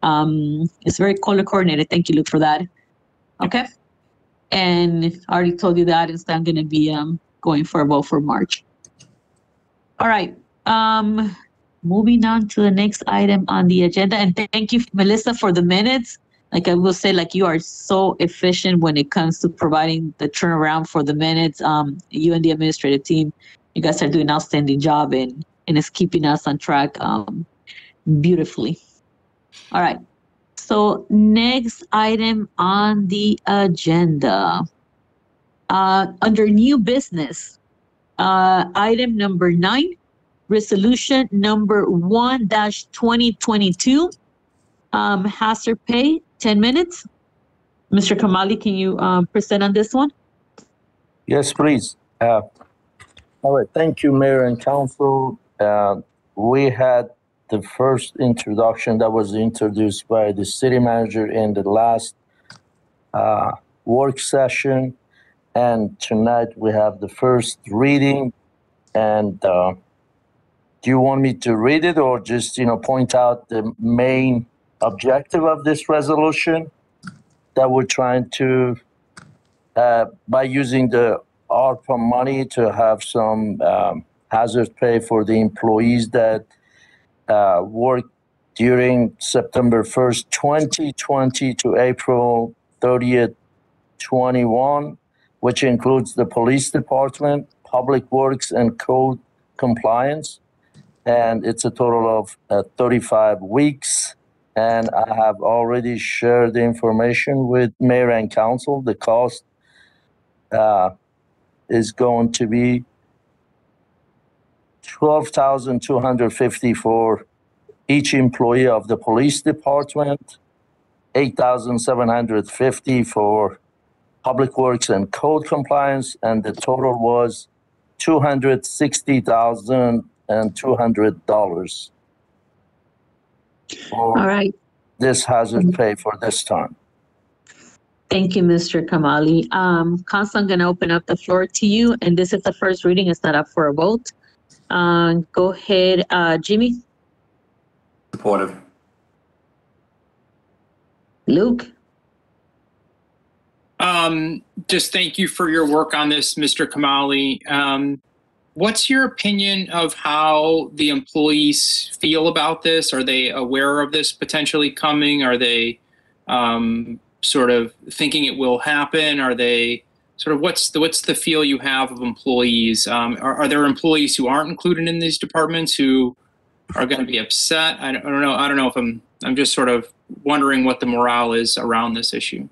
Speaker 1: It's very color coordinated. Thank you, Luke, for that. Okay. And I already told you that it's not going to be going for a vote for March. All right. Moving on to the next item on the agenda. And thank you, Melissa, for the minutes. Like I will say, like you are so efficient when it comes to providing the turnaround for the minutes. You and the administrative team, you guys are doing an outstanding job and it's keeping us on track beautifully. All right. So next item on the agenda, under new business, item number 9, resolution number 1-2022, hazard pay, 10 minutes. Mr. Kamali, can you present on this one?
Speaker 6: Yes, please. All right. Thank you, Mayor and Council. We had the first introduction that was introduced by the city manager in the last work session. And tonight we have the first reading. And do you want me to read it or just, point out the main objective of this resolution that we're trying to, by using the ARPA money to have some hazard pay for the employees that worked during September 1st, 2020 to April 30th, 21, which includes the police department, public works, and code compliance. And it's a total of 35 weeks. And I have already shared the information with Mayor and Council. The cost is going to be $12,250 for each employee of the police department, $8,750 for public works and code compliance, and the total was $260,200.
Speaker 1: All right.
Speaker 6: This hazard pay for this time.
Speaker 1: Thank you, Mr. Kamali. Council, I'm going to open up the floor to you, and this is the first reading. It's not up for a vote. Go ahead, Jimmy.
Speaker 3: Supportive.
Speaker 1: Luke.
Speaker 2: Just thank you for your work on this, Mr. Kamali. What's your opinion of how the employees feel about this? Are they aware of this potentially coming? Are they sort of thinking it will happen? Are they sort of what's the feel you have of employees? Are there employees who aren't included in these departments who are going to be upset? I don't know. I don't know if I'm just sort of wondering what the morale is around this issue.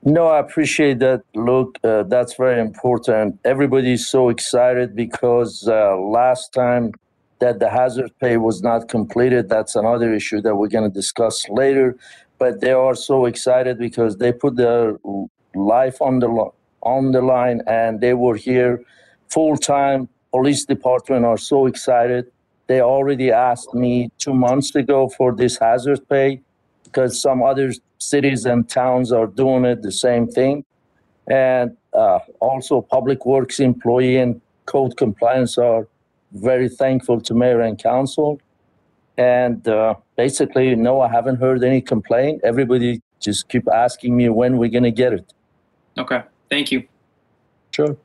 Speaker 6: No, I appreciate that, Luke. That's very important. Everybody's so excited because last time that the hazard pay was not completed, that's another issue that we're going to discuss later. But they are so excited because they put their life on the line and they were here full-time. Police department are so excited. They already asked me 2 months ago for this hazard pay because some other cities and towns are doing it, the same thing. And also public works employee and code compliance are very thankful to Mayor and Council. And basically, no, I haven't heard any complaint. Everybody just keep asking me when we're going to get it.
Speaker 2: Okay, thank you.
Speaker 6: Sure.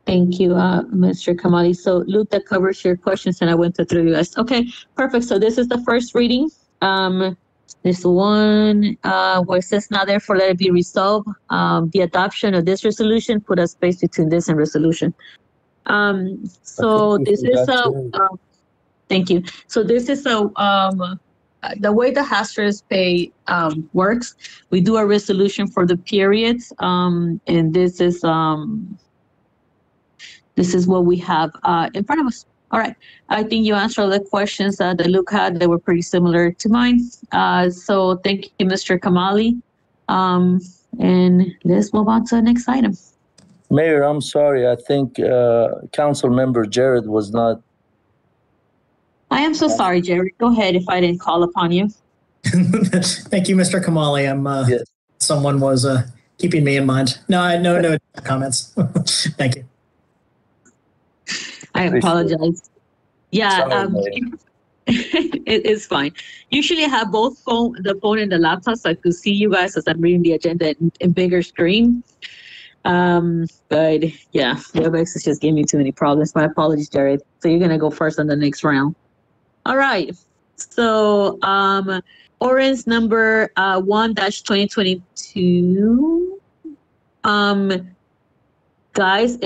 Speaker 1: Thank you, Mr. Kamali. So Luke, that covers your questions and I went through you guys. Okay, perfect. So this is the first reading. There's one where it says now therefore let it be resolved. The adoption of this resolution put a space between this and resolution. So this is thank you. So this is the way the hazardous pay works. We do a resolution for the periods, and this is what we have in front of us. All right. I think you answered all the questions that Luke had. They were pretty similar to mine. So thank you, Mr. Kamali. And let's move on to the next item.
Speaker 6: Mayor, I'm sorry. I think Council Member Jared was not.
Speaker 1: I am so sorry, Jared. Go ahead if I didn't call upon you.
Speaker 4: Thank you, Mr. Kamali.
Speaker 6: Yes.
Speaker 4: Someone was keeping me in mind. No comments. Thank you.
Speaker 1: I apologize. Yeah,
Speaker 6: Sorry,
Speaker 1: it's fine. Usually I have both the phone and the laptop, so I could see you guys as I'm reading the agenda in bigger screen. But yeah, WebEx is just giving me too many problems. My apologies, Jared. So you're gonna go first on the next round. All right. So ordinance number 1-2022. Guys,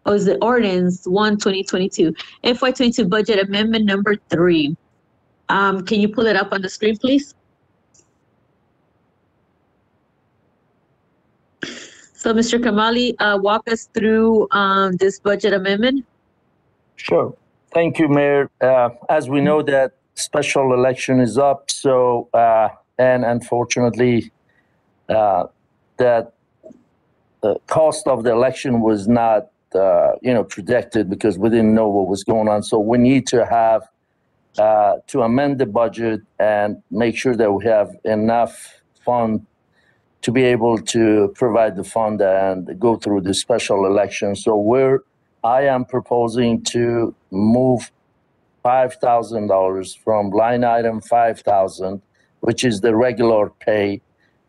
Speaker 1: is the ordinance 1-2022 FY22 budget amendment number 3. Can you pull it up on the screen, please? So, Mr. Kamali, walk us through this budget amendment.
Speaker 6: Sure. Thank you, Mayor. As we know, that special election is up, so and unfortunately, that the cost of the election was not projected because we didn't know what was going on. So we need to have to amend the budget and make sure that we have enough fund to be able to provide the fund and go through the special election. So I am proposing to move $5,000 from line item 5,000, which is the regular pay,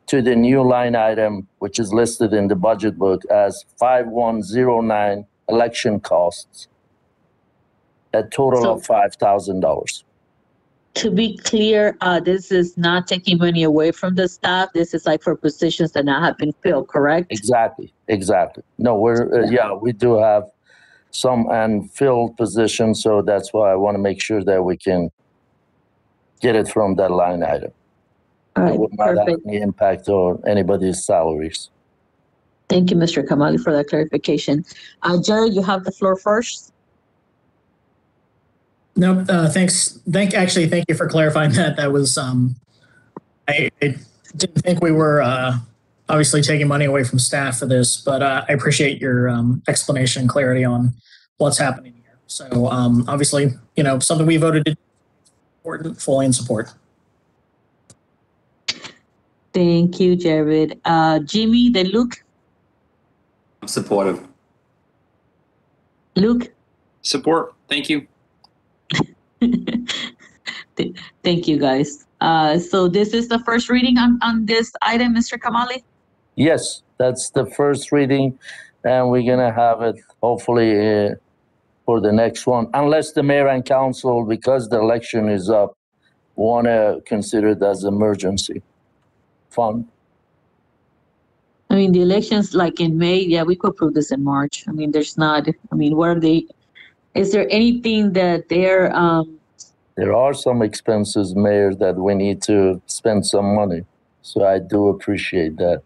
Speaker 6: to the new line item, which is listed in the budget book as 5109 election costs, a total of $5,000.
Speaker 1: To be clear, this is not taking money away from the staff. This is like for positions that now have been filled, correct?
Speaker 6: Exactly. No, we do have some unfilled positions, so that's why I want to make sure that we can get it from that line item.
Speaker 1: All right,
Speaker 6: it would not have any impact on anybody's salaries.
Speaker 1: Thank you, Mr. Kamali, for that clarification. Jared, you have the floor first.
Speaker 4: No, thanks. Thank you for clarifying that. That was, I didn't think we were obviously taking money away from staff for this, but I appreciate your explanation and clarity on what's happening here. So obviously, something we voted to, important, fully in support.
Speaker 1: Thank you, Jared. Jimmy, then Luke.
Speaker 3: I'm supportive.
Speaker 1: Luke.
Speaker 2: Support. Thank you.
Speaker 1: Thank you, guys. So this is the first reading on this item, Mr. Kamali?
Speaker 6: Yes, that's the first reading, and we're going to have it hopefully for the next one, unless the mayor and council, because the election is up, want to consider it as emergency fund.
Speaker 1: I mean, the elections like in May, yeah, we could approve this in March. I mean, there's not, I mean, what are they, is there anything that they're...
Speaker 6: There are some expenses, Mayor, that we need to spend some money. So I do appreciate that.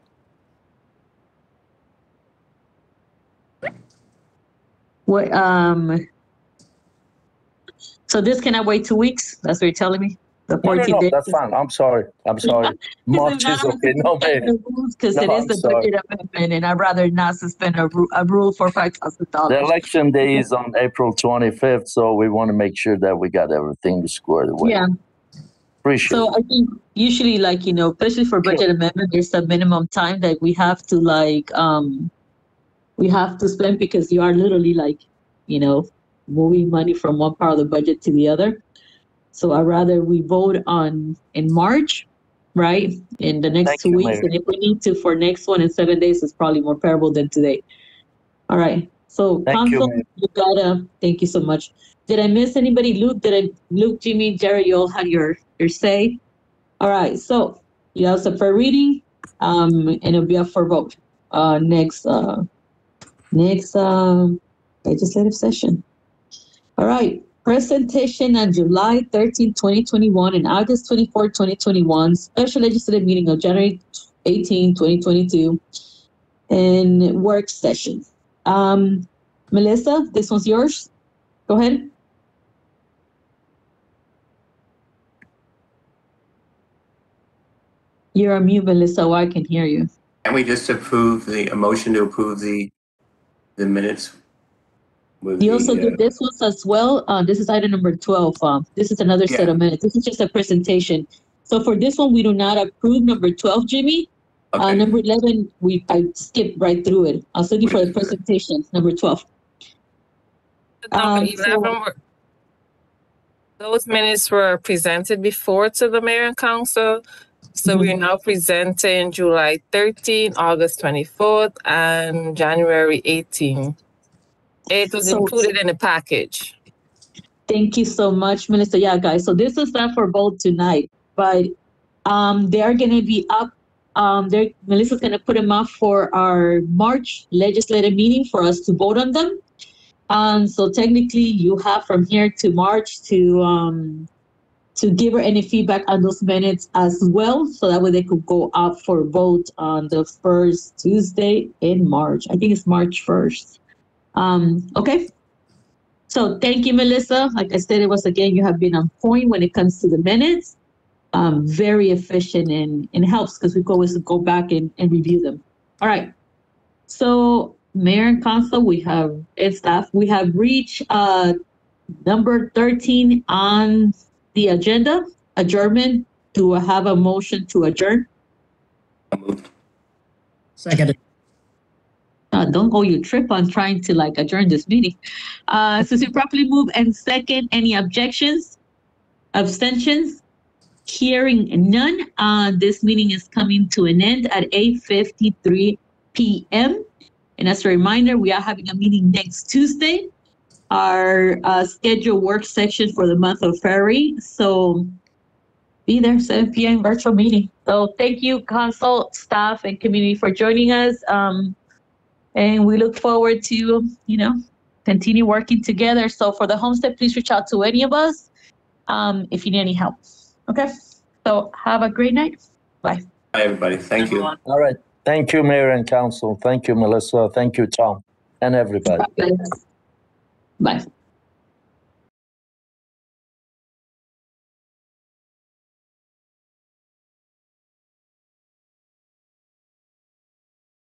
Speaker 1: What, so this cannot wait 2 weeks? That's what you're telling me? The 14
Speaker 6: No,
Speaker 1: days?
Speaker 6: that's fine. I'm sorry. March is okay. No, Mayor.
Speaker 1: Because it is the budget amendment, and I'd rather not suspend a rule for $5,000.
Speaker 6: The election day is on April 25th, so we want to make sure that we got everything squared away.
Speaker 1: Yeah.
Speaker 6: Appreciate
Speaker 1: So I think usually, like, especially for budget amendment, there's a minimum time that we have to spend, because you are literally moving money from one part of the budget to the other. So I'd rather we vote in March, right? In the next 2 weeks. And if we need to for next one in 7 days, it's probably more preferable than today. All right. So council, thank you so much. Did I miss anybody? Luke, Jimmy, Jerry, you all had your say? All right, so you have the first reading, and it'll be up for vote next legislative session. All right, presentation on July 13, 2021 and August 24, 2021, special legislative meeting of January 18, 2022, and work session. Melissa, this one's yours. Go ahead. You're on mute, Melissa, so I can hear you.
Speaker 3: Can we just approve a motion to approve the minutes?
Speaker 1: You also did this one as well. This is item number 12. This is another set of minutes. This is just a presentation. So for this one, we do not approve number 12, Jimmy.
Speaker 3: Okay.
Speaker 1: Number 11, I skipped right through it. I was looking for the presentation, number 12.
Speaker 9: Number 11 those minutes were presented before to the mayor and council. So we're now presenting July 13, August 24th, and January 18. It was included in the package.
Speaker 1: Thank you so much, Melissa. Yeah, guys. So this is not for vote tonight, but they're going to be up. Melissa's going to put them up for our March legislative meeting for us to vote on them. So technically, you have from here to March to give her any feedback on those minutes as well, so that way they could go up for vote on the first Tuesday in March. I think it's March 1st. Okay. So thank you, Melissa. Like I said, you have been on point when it comes to the minutes. Very efficient and helps because we can always go back and review them. All right. So Mayor and Council, and staff, we have reached number 13 on the agenda, adjournment. Do I have a motion to adjourn?
Speaker 4: Seconded.
Speaker 1: Don't go you trip on trying to adjourn this meeting. Since you properly move and second, any objections, abstentions? Hearing none, this meeting is coming to an end at 8:53 p.m. And as a reminder, we are having a meeting next Tuesday, our scheduled work session for the month of February. So be there, 7 p.m. virtual meeting. So thank you, Council, staff, and community for joining us. And we look forward to, continue working together. So for the Homestead, please reach out to any of us if you need any help. Okay. So have a great night. Bye.
Speaker 3: Bye, everybody. Thank you.
Speaker 6: All right. Thank you, Mayor and Council. Thank you, Melissa. Thank you, Tom, and everybody.
Speaker 1: Bye.